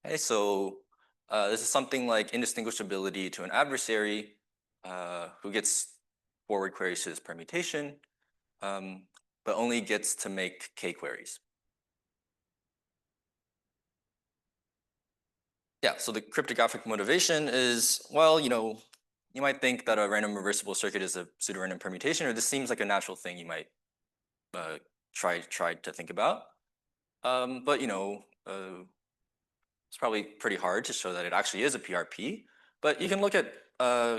Okay, so this is something like indistinguishability to an adversary who gets forward queries to this permutation, but only gets to make k queries. Yeah, so the cryptographic motivation is, well, you might think that a random reversible circuit is a pseudorandom permutation, or this seems like a natural thing you might try to think about. But it's probably pretty hard to show that it actually is a PRP. But you can look at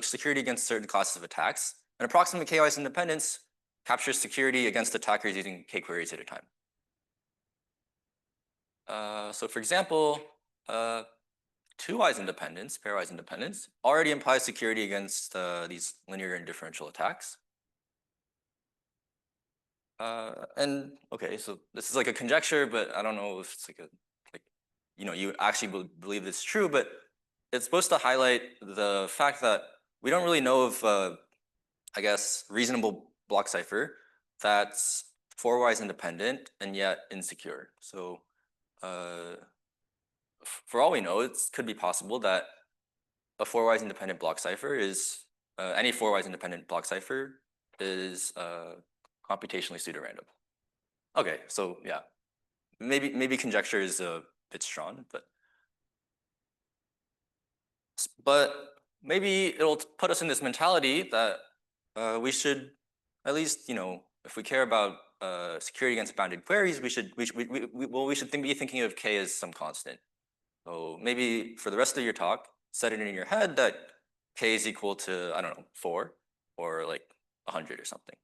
security against certain classes of attacks. And approximate k-wise independence captures security against attackers using k queries at a time. So for example, 2-wise independence, pairwise independence, already implies security against these linear and differential attacks. And okay, so this is like a conjecture, but I don't know if it's you actually believe it's true, but it's supposed to highlight the fact that we don't really know of, I guess, reasonable block cipher that's 4-wise independent and yet insecure. So for all we know, it could be possible that a 4-wise independent block cipher is, any 4-wise independent block cipher is computationally pseudorandom. Okay, so yeah, maybe conjecture is a bit strong, but maybe it'll put us in this mentality that we should, at least if we care about security against bounded queries, we should be thinking of k as some constant. So maybe for the rest of your talk, set it in your head that k is equal to, I don't know, 4 or like 100 or something.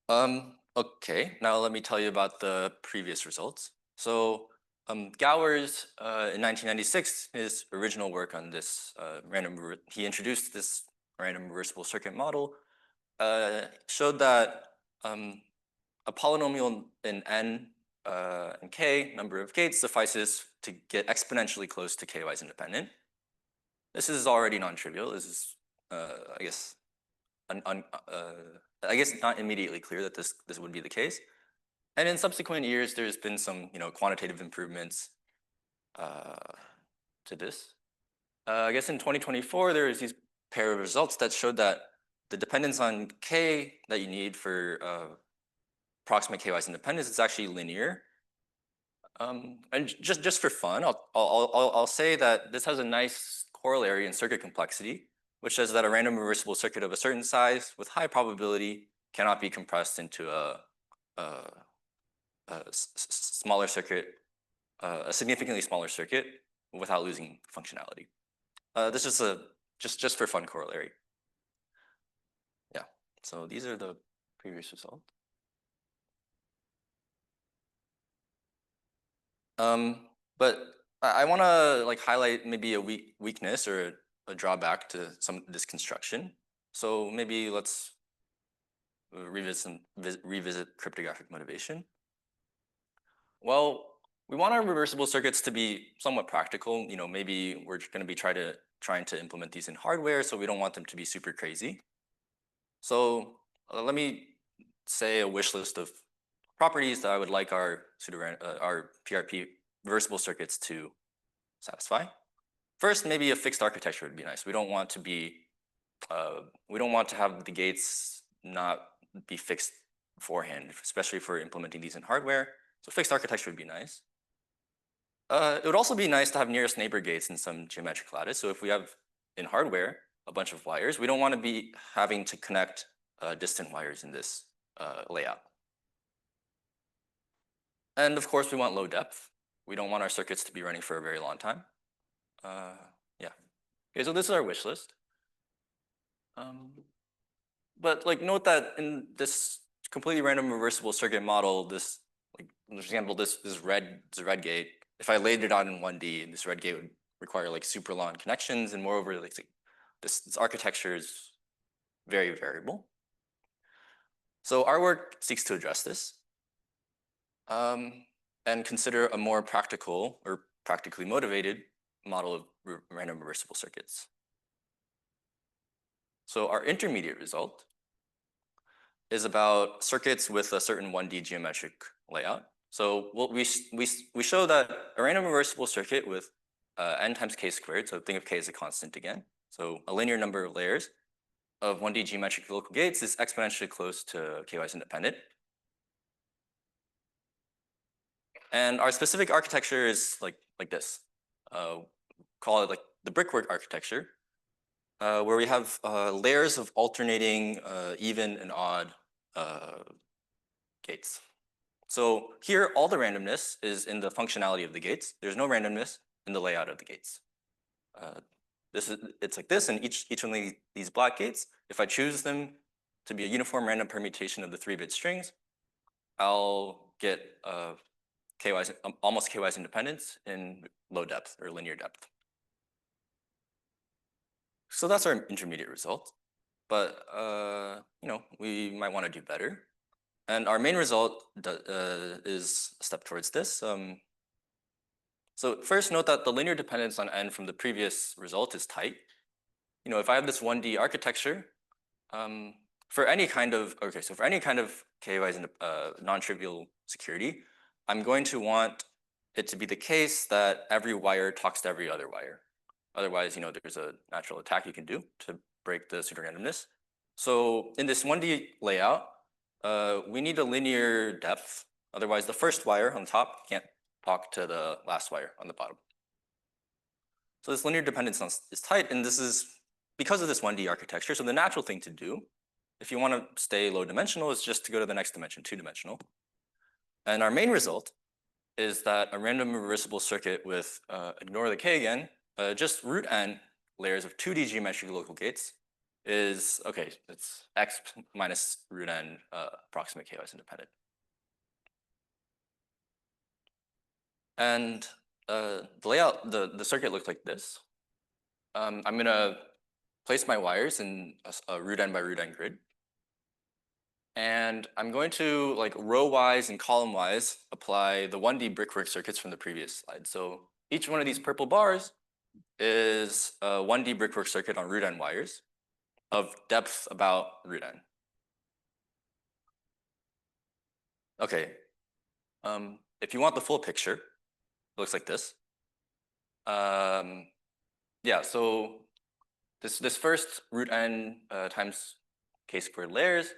Okay, now let me tell you about the previous results. So Gowers in 1996, his original work on this he introduced this random reversible circuit model, showed that a polynomial in n and k number of gates suffices to get exponentially close to k-wise independent. This is already non-trivial. This is, I guess, not immediately clear that this would be the case. And in subsequent years, there's been some quantitative improvements to this. I guess in 2024, there's these pair of results that showed that the dependence on k that you need for approximate k-wise independence is actually linear. And just for fun, I'll say that this has a nice corollary in circuit complexity, which says that a random reversible circuit of a certain size with high probability cannot be compressed into a smaller circuit, a significantly smaller circuit without losing functionality. This is just for fun corollary. Yeah, so these are the previous results. But I want to highlight maybe a weakness or a drawback to this construction. So maybe let's revisit cryptographic motivation. Well, we want our reversible circuits to be somewhat practical. Maybe we're going to be trying to implement these in hardware, so we don't want them to be super crazy. So let me say a wish list of properties that I would like our PRP reversible circuits to satisfy. First, maybe a fixed architecture would be nice. We don't want to have the gates not be fixed beforehand, especially for implementing these in hardware. So fixed architecture would be nice. It would also be nice to have nearest neighbor gates in some geometric lattice. So if we have in hardware a bunch of wires, we don't want to be having to connect distant wires in this layout. And of course, we want low depth. We don't want our circuits to be running for a very long time. Yeah. Okay, so this is our wish list. But note that in this completely random reversible circuit model, this, for example, this red gate, if I laid it out in 1D, this red gate would require super long connections, and moreover, this architecture is very variable. So our work seeks to address this. And consider a more practical or practically motivated model of random reversible circuits. So our intermediate result is about circuits with a certain 1D geometric layout. So we show that a random reversible circuit with n times k squared, so think of k as a constant again, so a linear number of layers of 1D geometric local gates is exponentially close to k-wise independent. And our specific architecture is like this. Call it the brickwork architecture, where we have layers of alternating even and odd gates. So here, all the randomness is in the functionality of the gates. There's no randomness in the layout of the gates. It's like this, and each one of these black gates, if I choose them to be a uniform random permutation of the 3-bit strings, I'll get almost k-wise independence in low depth or linear depth. So that's our intermediate result, but we might want to do better. And our main result is a step towards this. So first, note that the linear dependence on n from the previous result is tight. If I have this 1D architecture, for any kind of k-wise non-trivial security, I'm going to want it to be the case that every wire talks to every other wire. Otherwise, there's a natural attack you can do to break the pseudorandomness. So in this 1D layout, we need a linear depth. Otherwise, the first wire on the top can't talk to the last wire on the bottom. So this linear dependence is tight, and this is because of this 1D architecture. So the natural thing to do, if you want to stay low dimensional, is just to go to the next dimension, 2-dimensional. And our main result is that a random reversible circuit with, ignore the k again, just root n layers of 2D geometric local gates is, okay, it's x minus root n approximate k-wise independent. And the layout, the circuit looks like this. I'm gonna place my wires in a root n by root n grid. And I'm going to, like, row-wise and column-wise apply the 1D brickwork circuits from the previous slide. So each one of these purple bars is a 1D brickwork circuit on root n wires of depth about root n. Okay. If you want the full picture, it looks like this. Yeah, so this first root n times k squared layers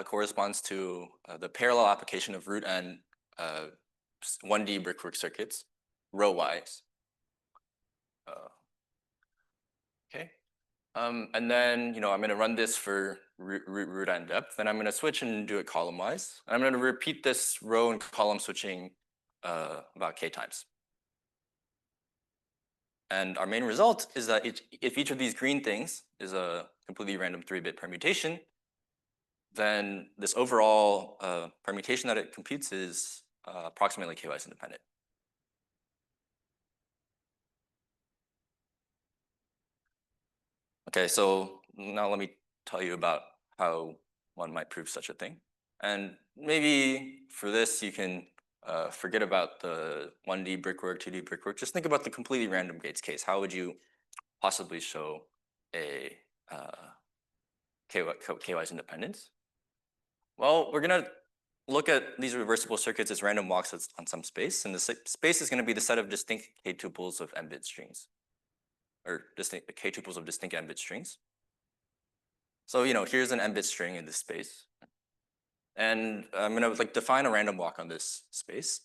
corresponds to the parallel application of root n 1D brickwork circuits row-wise. Okay. And then, I'm going to run this for root n depth, and I'm going to switch and do it column-wise. And I'm going to repeat this row and column switching about k times. And our main result is that if each of these green things is a completely random 3-bit permutation, then this overall permutation that it computes is approximately k-wise independent. Okay, so now let me tell you about how one might prove such a thing. And maybe for this, you can forget about the 1D brickwork, 2D brickwork. Just think about the completely random gates case. How would you possibly show a k-wise independence? Well, we're going to look at these reversible circuits as random walks on some space, and the space is going to be the set of distinct k-tuples of n-bit strings, or distinct k-tuples of distinct n-bit strings. So, here's an n-bit string in this space, and I'm going to define a random walk on this space.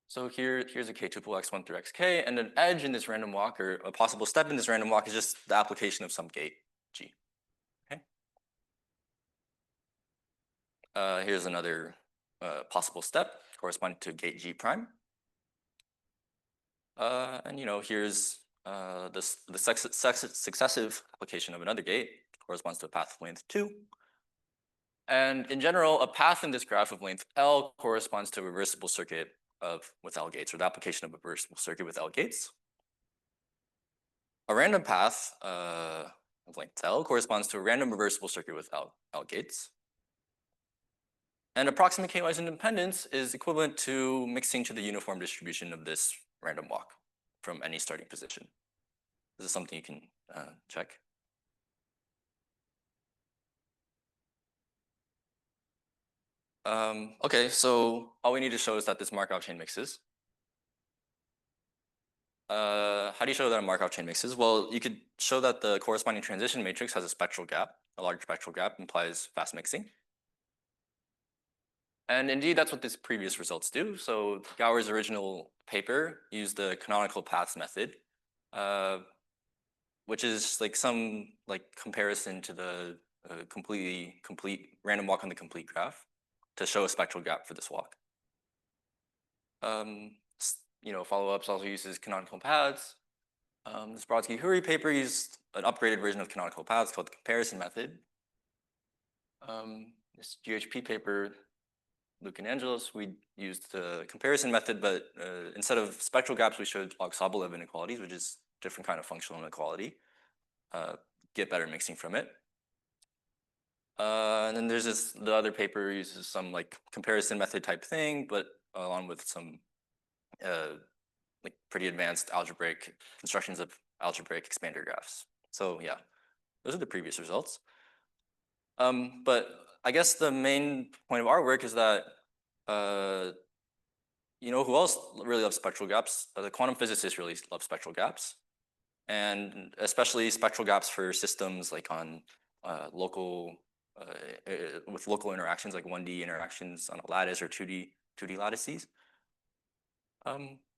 So here's a k-tuple x1 through xk, and an edge in this random walk, or a possible step in this random walk, is just the application of some gate g. Okay. Here's another possible step corresponding to gate g prime. And here's the successive application of another gate corresponds to a path of length 2. And in general, a path in this graph of length L corresponds to a reversible circuit with L gates, or the application of a reversible circuit with L gates. A random path of length L corresponds to a random reversible circuit with L gates. And approximate k-wise independence is equivalent to mixing to the uniform distribution of this random walk from any starting position. This is something you can check. Okay, so all we need to show is that this Markov chain mixes. How do you show that a Markov chain mixes? Well, you could show that the corresponding transition matrix has a spectral gap. A large spectral gap implies fast mixing. And indeed, that's what these previous results do. So Gower's original paper used the canonical paths method, which is some comparison to the complete random walk on the complete graph to show a spectral gap for this walk. Follow-ups also uses canonical paths. This Brodsky-Huri paper used an upgraded version of canonical paths called the comparison method. This GHP paper, Luke and Angelos, we used the comparison method, but instead of spectral gaps, we showed log Sobolev inequalities, which is a different kind of functional inequality. Get better mixing from it. And then there's the other paper uses some comparison method type thing, but along with some pretty advanced algebraic constructions of algebraic expander graphs. So yeah, those are the previous results. But I guess the main point of our work is that who else really loves spectral gaps? The quantum physicists really love spectral gaps, and especially spectral gaps for systems on with local interactions, like 1D interactions on a lattice or 2D lattices.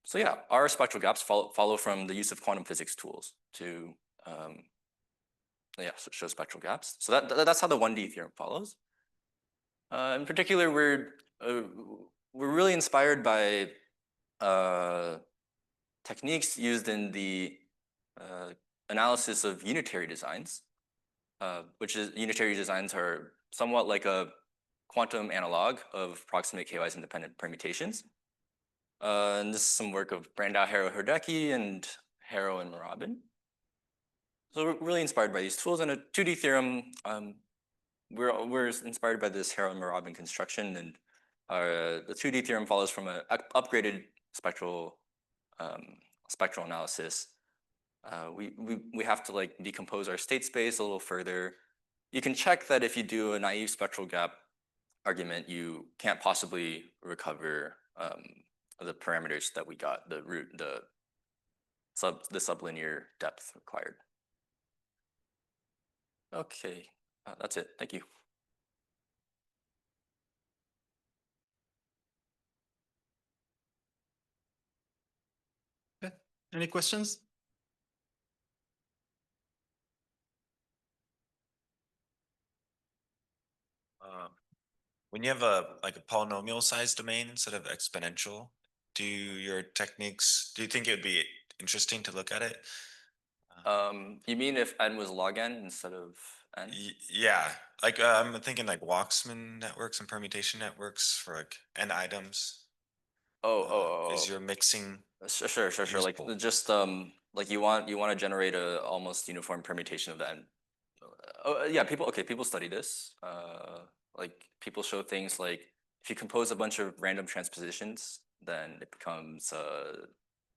So yeah, our spectral gaps follow from the use of quantum physics tools to show spectral gaps. So that's how the 1D theorem follows. In particular, we're really inspired by techniques used in the analysis of unitary designs. which is unitary designs are somewhat like a quantum analog of proximate k-wise independent permutations. And this is some work of Brandau, Harrow, Herdecki, and Harrow and Morabin. So we're really inspired by these tools, and a 2D theorem, we're inspired by this Harrow and Morabin construction, and the 2D theorem follows from an upgraded spectral analysis. We have to like decompose our state space a little further. You can check that if you do a naive spectral gap argument, you can't possibly recover the parameters that we got, the root, the sublinear depth required. Okay, that's it. Thank you. Okay. Any questions? When you have a polynomial size domain instead of exponential, do you think it would be interesting to look at it? You mean if n was log n instead of n? Yeah, like I'm thinking like Waxman networks and permutation networks for like n items. Is your mixing Sure. Like useful? just like you want to generate a almost uniform permutation of the n. Yeah, people study this. Like people show things like if you compose a bunch of random transpositions, then it becomes a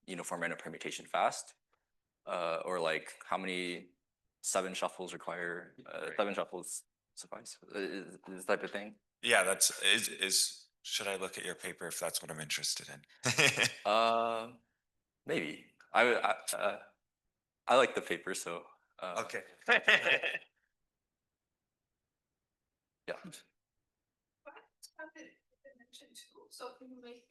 uniform random permutation fast. Or like how many 7 shuffles require 7 shuffles suffice. This type of thing. Yeah, that's should I look at your paper if that's what I'm interested in? Maybe. I like the paper, so. Okay. Yeah. So can you make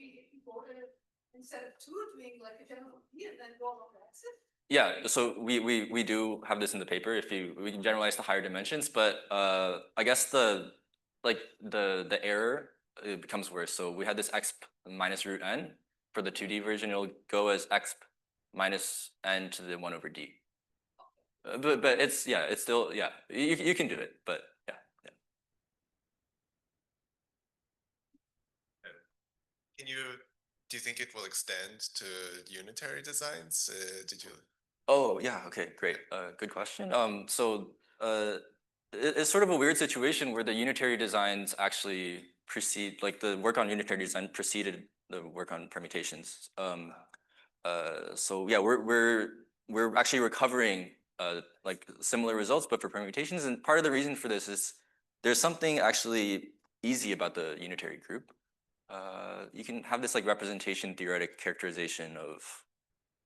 instead of 2 doing like a general P and then roll on the axis? Yeah, so we do have this in the paper if we can generalize to higher dimensions, but I guess the error becomes worse. So we had this exp minus root n. For the 2D version, it'll go as exp minus n to the 1 over d. But it's still you can do it, but yeah. Do you think it will extend to unitary designs? Did you? Oh yeah, okay, great. Good question. So it's sort of a weird situation where the unitary designs actually precede, like the work on unitary design preceded the work on permutations. So yeah, we're actually recovering like similar results, but for permutations. And part of the reason for this is there's something actually easy about the unitary group. You can have this like representation theoretic characterization of,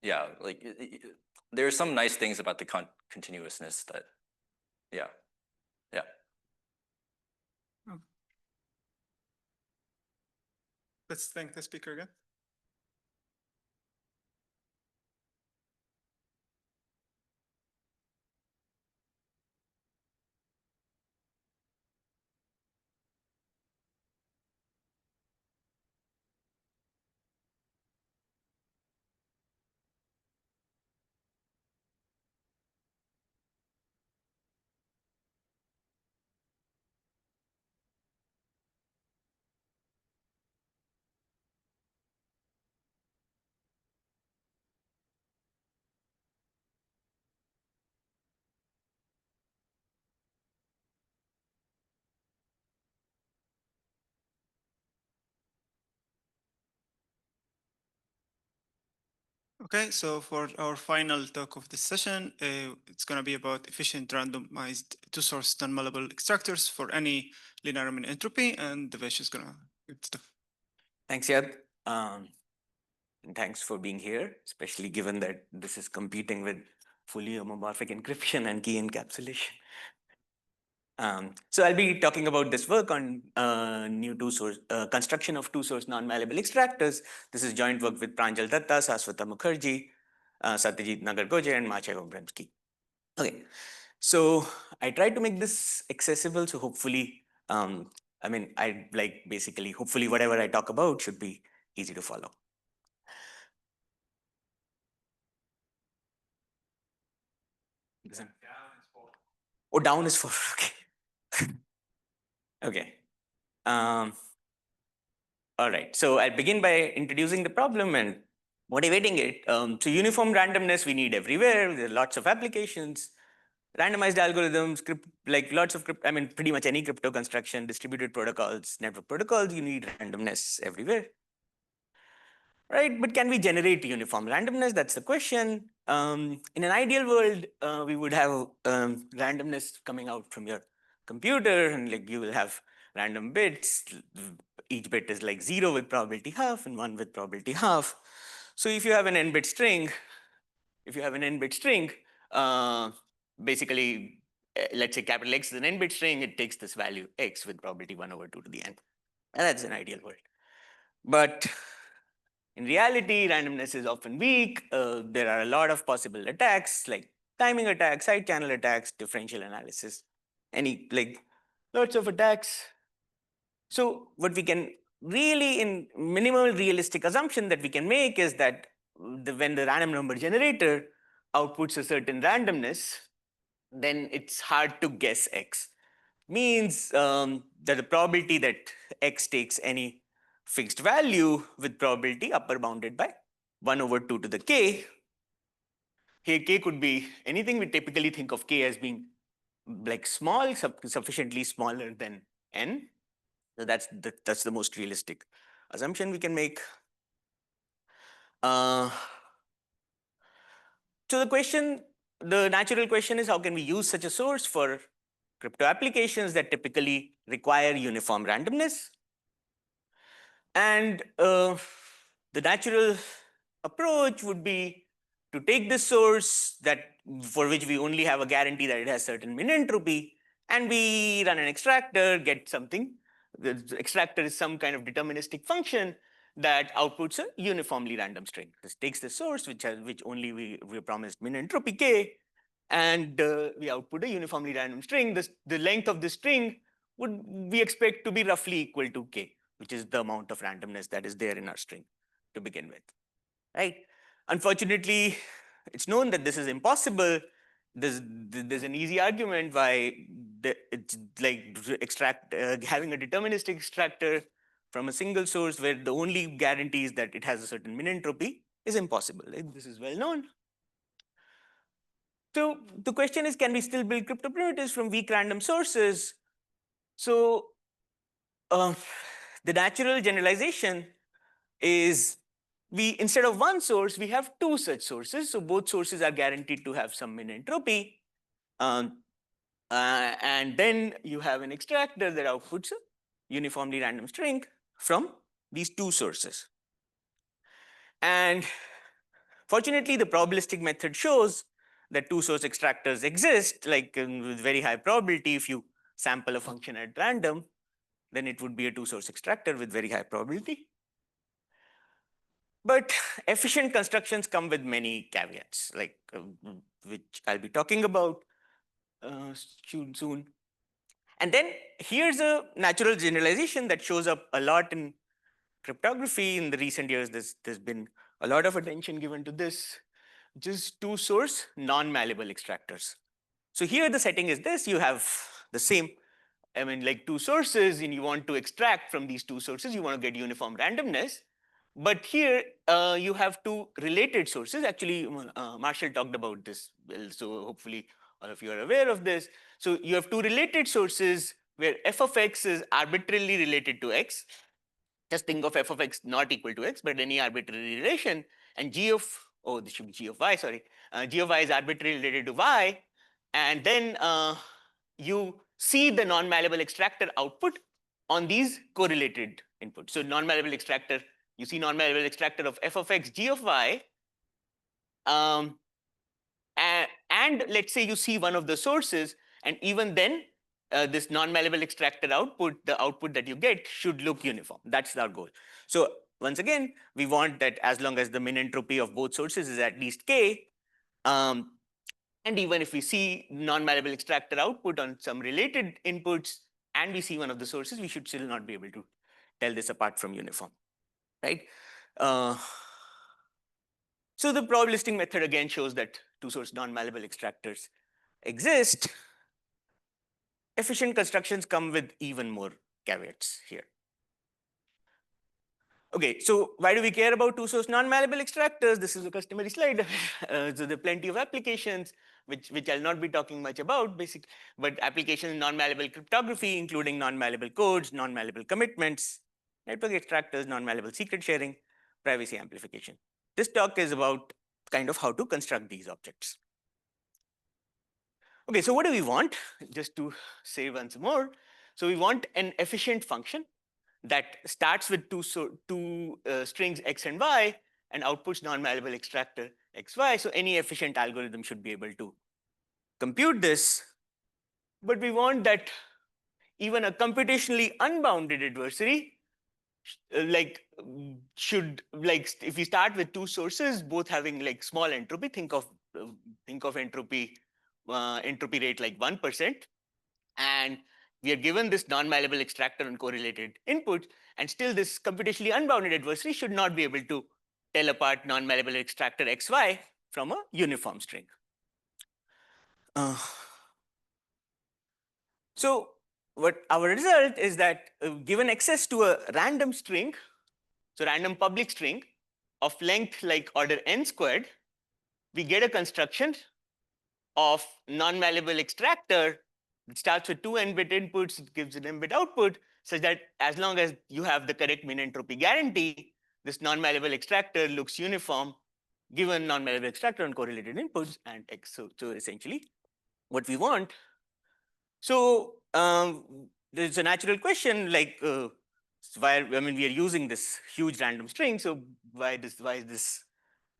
yeah, like there are some nice things about the continuousness that, yeah. Let's thank the speaker again. Okay, so for our final talk of this session, it's going to be about efficient randomized two-source non-malleable extractors for any linear mean entropy, and Devesh is going to get stuff. Thanks, Yad. And thanks for being here, especially given that this is competing with fully homomorphic encryption and key encapsulation. So I'll be talking about this work on new two-source construction of two-source non-malleable extractors. This is joint work with Pranjal Datta, Saswata Mukherjee, Satyajit Nagargoje, and Maciej Obremski. Okay, so I tried to make this accessible. So hopefully, I mean, I like basically, hopefully whatever I talk about should be easy to follow. Oh, down is 4. Okay. Okay. All right. So I'll begin by introducing the problem and motivating it. So uniform randomness we need everywhere. There are lots of applications. Randomized algorithms, like lots of I mean, pretty much any crypto construction, distributed protocols, network protocols, you need randomness everywhere. Right, but can we generate uniform randomness? That's the question. In an ideal world, we would have randomness coming out from your computer, and like you will have random bits. Each bit is like 0 with probability half and 1 with probability half. So if you have an n-bit string, basically, let's say capital X is an n-bit string, it takes this value x with probability 1/2 to the n. And that's an ideal world. But in reality, randomness is often weak. There are a lot of possible attacks like timing attacks, side channel attacks, differential analysis, lots of attacks. So what we can really, in minimal realistic assumption that we can make is that when the random number generator outputs a certain randomness, then it's hard to guess x. Means that the probability that x takes any fixed value with probability upper bounded by 1/2 to the k. Here k could be anything. We typically think of k as being like small, sufficiently smaller than n. So that's the most realistic assumption we can make. So the natural question is, how can we use such a source for crypto applications that typically require uniform randomness? And the natural approach would be to take this source for which we only have a guarantee that it has certain min entropy, and we run an extractor, get something. The extractor is some kind of deterministic function that outputs a uniformly random string. This takes the source which only we promised min entropy k, and we output a uniformly random string. The length of the string we expect to be roughly equal to k, which is the amount of randomness that is there in our string to begin with, right? Unfortunately, it's known that this is impossible. There's an easy argument why it's like having a deterministic extractor from a single source where the only guarantee is that it has a certain min entropy is impossible. Right? This is well known. So the question is, can we still build crypto primitives from weak random sources? So the natural generalization is instead of one source, we have two such sources. So both sources are guaranteed to have some min entropy. And then you have an extractor that outputs a uniformly random string from these two sources. And fortunately, the probabilistic method shows that two source extractors exist, like with very high probability. If you sample a function at random, then it would be a two source extractor with very high probability. But efficient constructions come with many caveats, like which I'll be talking about soon. And then here's a natural generalization that shows up a lot in cryptography. In the recent years, there's been a lot of attention given to this, which is two source non-malleable extractors. So here the setting is this: you have the same, like two sources, and you want to extract from these two sources, you want to get uniform randomness. But here you have two related sources. Actually, Marshall talked about this, so hopefully all of you are aware of this. So you have two related sources where f of x is arbitrarily related to x. Just think of f of x not equal to x, but any arbitrary relation. And this should be g of y, sorry. G of y is arbitrarily related to y. And then you see the non-malleable extractor output on these correlated inputs. So non-malleable extractor, you see non-malleable extractor of f of x, g of y. And let's say you see one of the sources, and even then, this non-malleable extractor output, the output that you get should look uniform. That's our goal. So once again, we want that as long as the min entropy of both sources is at least k, and even if we see non-malleable extractor output on some related inputs, and we see one of the sources, we should still not be able to tell this apart from uniform, right? So the probabilistic method again shows that two source non-malleable extractors exist. efficient constructions come with even more caveats here. Okay, so why do we care about two-source non-malleable extractors? This is a customary slide. So there are plenty of applications, which I'll not be talking much about, but applications in non-malleable cryptography, including non-malleable codes, non-malleable commitments, network extractors, non-malleable secret sharing, privacy amplification. This talk is about kind of how to construct these objects. Okay, so what do we want? Just to say once more. So we want an efficient function that starts with two strings x and y and outputs non-malleable extractor xy. So any efficient algorithm should be able to compute this. But we want that even a computationally unbounded adversary if we start with two sources, both having like small entropy, think of entropy rate like 1%, and we are given this non-malleable extractor and correlated input, and still this computationally unbounded adversary should not be able to tell apart non-malleable extractor xy from a uniform string. So what our result is that given access to a random string, so random public string of length like order n squared, we get a construction of non-malleable extractor. It starts with two n-bit inputs, it gives an n-bit output, such that as long as you have the correct min entropy guarantee, this non-malleable extractor looks uniform given non-malleable extractor and correlated inputs and x. So essentially what we want. So there's a natural question like why, we are using this huge random string, so why is this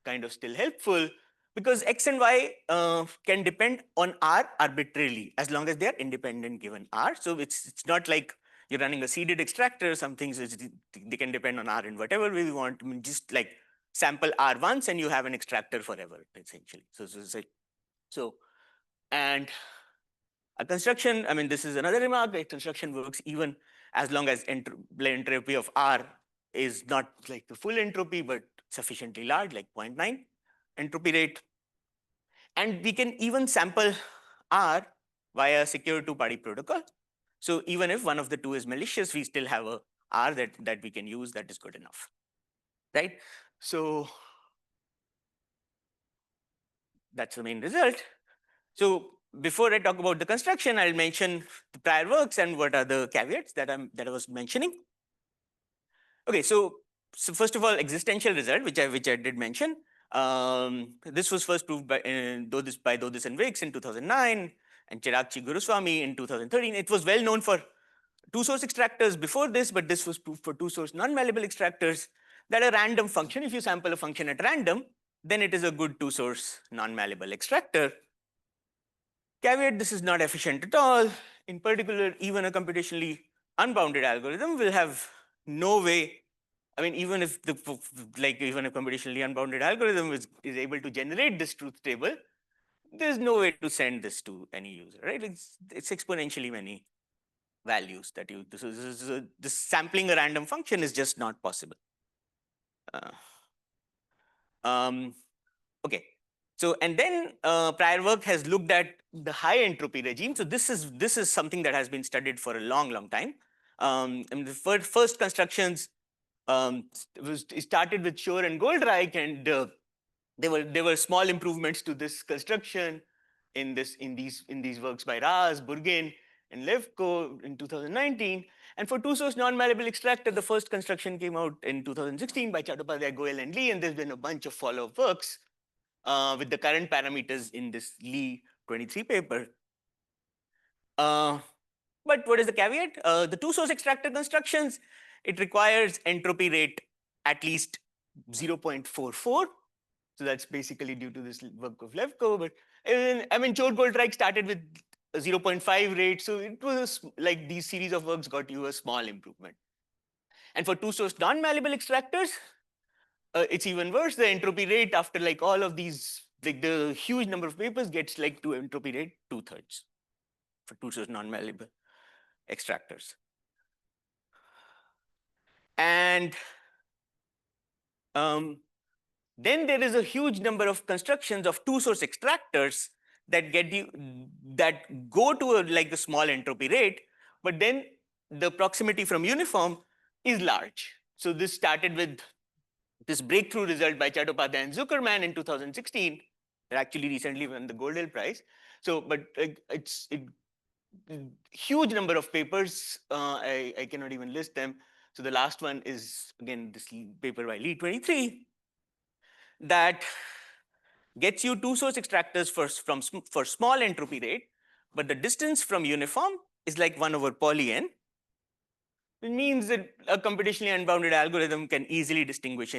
kind of still helpful? Because x and y can depend on R arbitrarily as long as they are independent given R. So it's not like you're running a seeded extractor or something, so they can depend on R in whatever way we want. Just like sample R once and you have an extractor forever, essentially. So and a construction, this is another remark, a construction works even as long as entropy of R is not like the full entropy, but sufficiently large, like 0.9 entropy rate. And we can even sample R via secure two-party protocol. So even if one of the two is malicious, we still have a R that we can use that is good enough, right? So that's the main result. So before I talk about the construction, I'll mention the prior works and what are the caveats that I was mentioning. Okay, so first of all, existential result, which I did mention. This was first proved by Dodis and Wicks in 2009 and Chiragchi Guruswamy in 2013. It was well known for two-source extractors before this, but this was proved for two-source non-malleable extractors that a random function, if you sample a function at random, then it is a good two-source non-malleable extractor. Caveat, this is not efficient at all. In particular, even a computationally unbounded algorithm will have no way, even if even a computationally unbounded algorithm is able to generate this truth table, there's no way to send this to any user, right? It's exponentially many values that you, this sampling a random function is just not possible. Okay. So, and then prior work has looked at the high entropy regime. So this is something that has been studied for a long time. And the first constructions started with Shore and Goldreich, and there were small improvements to this construction in these works by Raz, Burgin, and Levko in 2019. And for two-source non-malleable extractor, the first construction came out in 2016 by Chattopadhyay, Goel, and Lee, and there's been a bunch of follow-up works with the current parameters in this Lee 23 paper. But what is the caveat? The two-source extractor constructions, it requires entropy rate at least 0.44. So that's basically due to this work of Levko. But Shore Goldreich started with a 0.5 rate. So it was like these series of works got you a small improvement. And for two-source non-malleable extractors, it's even worse. The entropy rate after like all of these, like the huge number of papers gets like to entropy rate 2/3 for two-source non-malleable extractors. And then there is a huge number of constructions of two-source extractors that go to like the small entropy rate, but then the proximity from uniform is large. So this started with this breakthrough result by Chattopadhyay and Zuckerman in 2016. They actually recently won the Goldhill Prize. So, but it's huge number of papers. I cannot even list them. So the last one is again this paper by Lee 23 that gets you two source extractors for small entropy rate, but the distance from uniform is like 1 over poly n. It means that a computationally unbounded algorithm can easily distinguish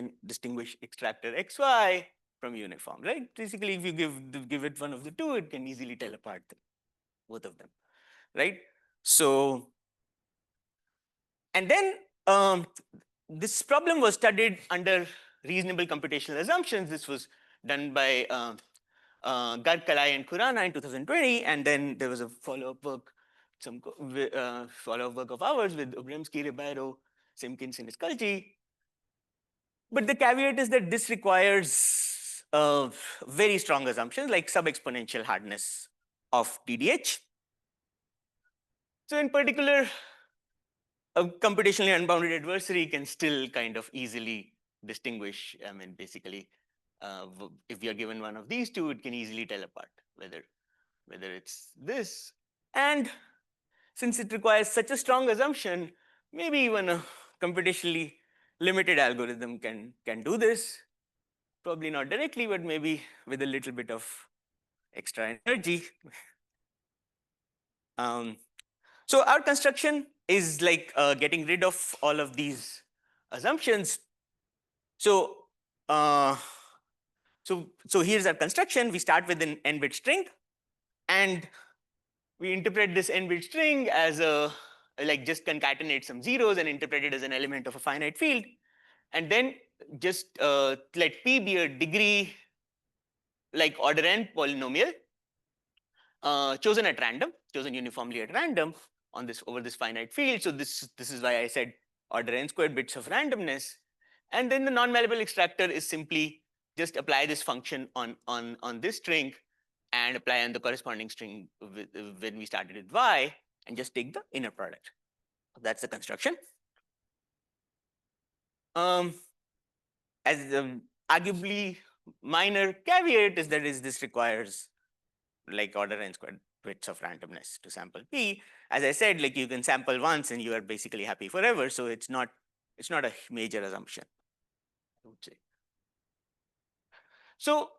extractor xy from uniform, right? Basically, if you give it one of the two, it can easily tell apart both of them, right? So, and then this problem was studied under reasonable computational assumptions. This was done by Garg, Kalai, and Khurana in 2020, and then there was a follow-up work, follow-up work of ours with Obremski, Ribeiro, Simpkins, and Iskalji. But the caveat is that this requires very strong assumptions like sub-exponential hardness of DDH. So in particular, a computationally unbounded adversary can still kind of easily distinguish. I mean, basically, if you're given one of these two, it can easily tell apart whether it's this. And since it requires such a strong assumption, maybe even a computationally limited algorithm can do this. Probably not directly, but maybe with a little bit of extra energy. So our construction is like getting rid of all of these assumptions. So so here's our construction. We start with an n-bit string, and we interpret this n-bit string as a like just concatenate some zeros and interpret it as an element of a finite field, and then just let P be a degree like order n polynomial chosen at random, chosen uniformly at random on this over this finite field. So this is why I said order n squared bits of randomness, and then the non-malleable extractor is simply just apply this function on this string and apply on the corresponding string when we started with y, and just take the inner product. That's the construction. As arguably minor caveat is that this requires like order n squared bits of randomness to sample P. As I said, like you can sample once and you are basically happy forever. So it's not a major assumption, I would say. So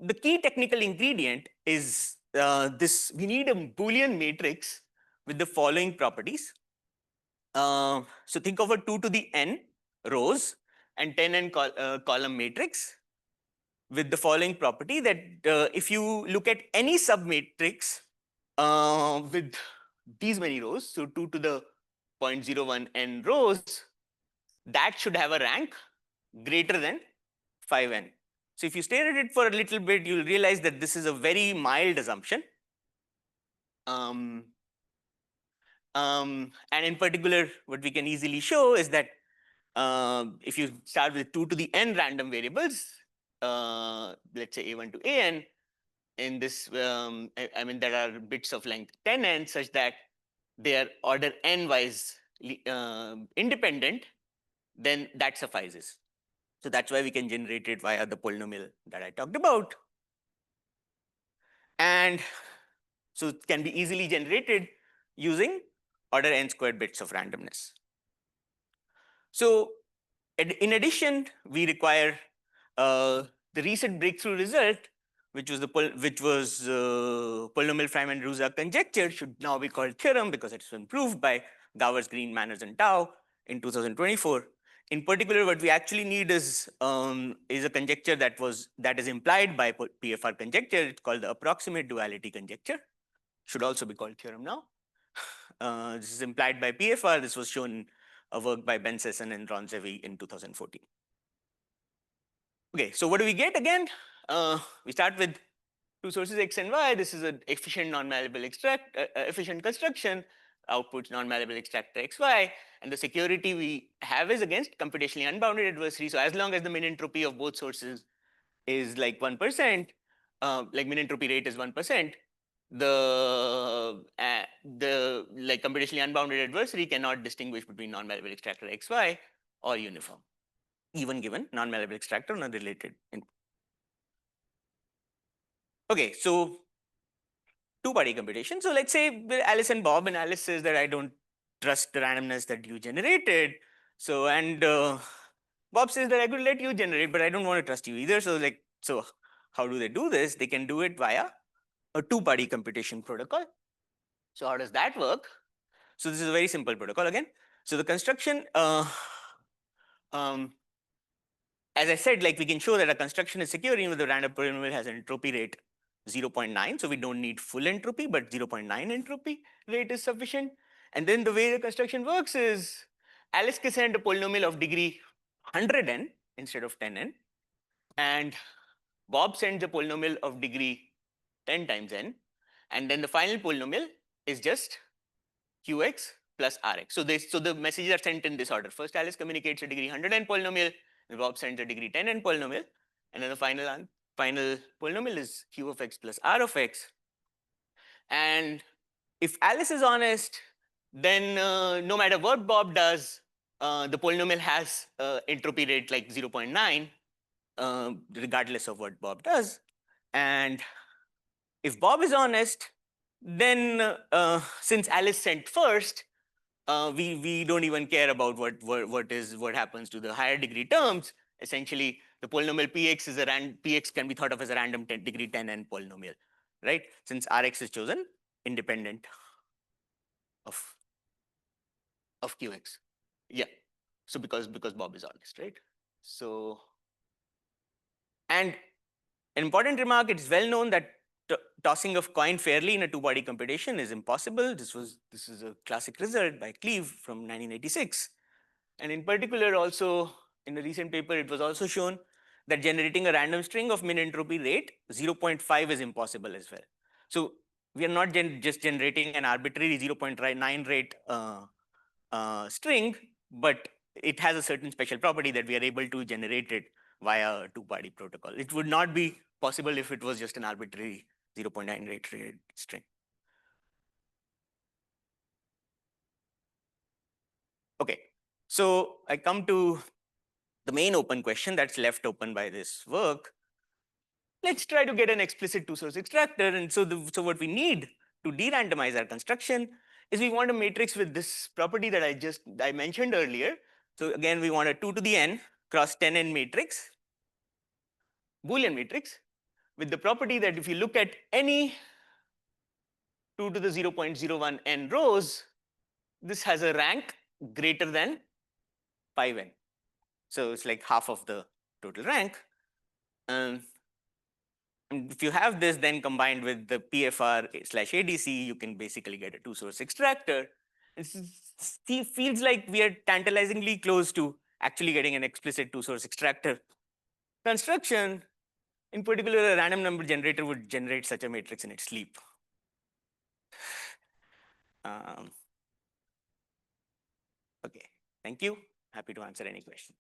the key technical ingredient is this: we need a Boolean matrix with the following properties. So think of a 2 to the n rows and 10n column matrix with the following property that if you look at any submatrix with these many rows, so 2 to the 0.01 n rows, that should have a rank greater than 5n. So if you stare at it for a little bit, you'll realize that this is a very mild assumption. And in particular, what we can easily show is that if you start with 2 to the n random variables, let's say a1 to an, in this, I mean, there are bits of length 10n such that they are order n wise independent, then that suffices. So that's why we can generate it via the polynomial that I talked about. And so it can be easily generated using order n squared bits of randomness. So in addition, we require the recent breakthrough result, which was polynomial Feynman-Ruza conjecture, should now be called theorem because it's been proved by Gowers, Green, Manners, and Tao in 2024. In particular, what we actually need is a conjecture that is implied by PFR conjecture. It's called the approximate duality conjecture. Should also be called theorem now. This is implied by PFR. This was shown in a work by Ben Sesson and Ron Zevi in 2014. Okay, so what do we get again? We start with two sources x and y. This is an efficient non-malleable efficient construction. Outputs non-malleable extractor xy, and the security we have is against computationally unbounded adversary. So as long as the min entropy of both sources is like 1%, like min entropy rate is 1%, the like computationally unbounded adversary cannot distinguish between non-malleable extractor XY or uniform, even given non-malleable extractor on a related input. Okay, so two-party computation. So let's say Alice and Bob, and Alice says that I don't trust the randomness that you generated. So and Bob says that I could let you generate, but I don't want to trust you either. So how do they do this? They can do it via a two-party computation protocol. So how does that work? So this is a very simple protocol again. So the construction, as I said, like we can show that a construction is secure even if the random polynomial has an entropy rate 0.9. So we don't need full entropy, but 0.9 entropy rate is sufficient. And then the way the construction works is Alice can send a polynomial of degree 100n instead of 10n, and Bob sends a polynomial of degree 10 times n, and then the final polynomial is just qx plus rx. So the messages are sent in this order. First, Alice communicates a degree 100n polynomial, and Bob sends a degree 10n polynomial, and then the final polynomial is q of x plus r of x. And if Alice is honest, then no matter what Bob does, the polynomial has entropy rate like 0.9, regardless of what Bob does. And if Bob is honest, then since Alice sent first, we don't even care about what happens to the higher degree terms. Essentially, the polynomial px is px can be thought of as a random degree 10n polynomial, right? Since rx is chosen independent of qx. Yeah. So because Bob is honest, right? So, and an important remark, it's well known that tossing of coin fairly in a two-party computation is impossible. This is a classic result by Cleve from 1986. And in particular, also in a recent paper, it was also shown that generating a random string of min entropy rate 0.5 is impossible as well. So we are not just generating an arbitrary 0.9 rate string, but it has a certain special property that we are able to generate it via a two-party protocol. It would not be possible if it was just an arbitrary 0.9 rate string. Okay, so I come to the main open question that's left open by this work. Let's try to get an explicit two-source extractor. And so what we need to de-randomize our construction is we want a matrix with this property that I mentioned earlier. So again, we want a 2 to the n cross 10n matrix, Boolean matrix, with the property that if you look at any 2 to the 0.01 n rows, this has a rank greater than 5n. So it's like half of the total rank. And if you have this then combined with the PFR/ADC, you can basically get a two-source extractor. It feels like we are tantalizingly close to actually getting an explicit two-source extractor construction. In particular, a random number generator would generate such a matrix in its sleep. Okay, thank you. Happy to answer any questions.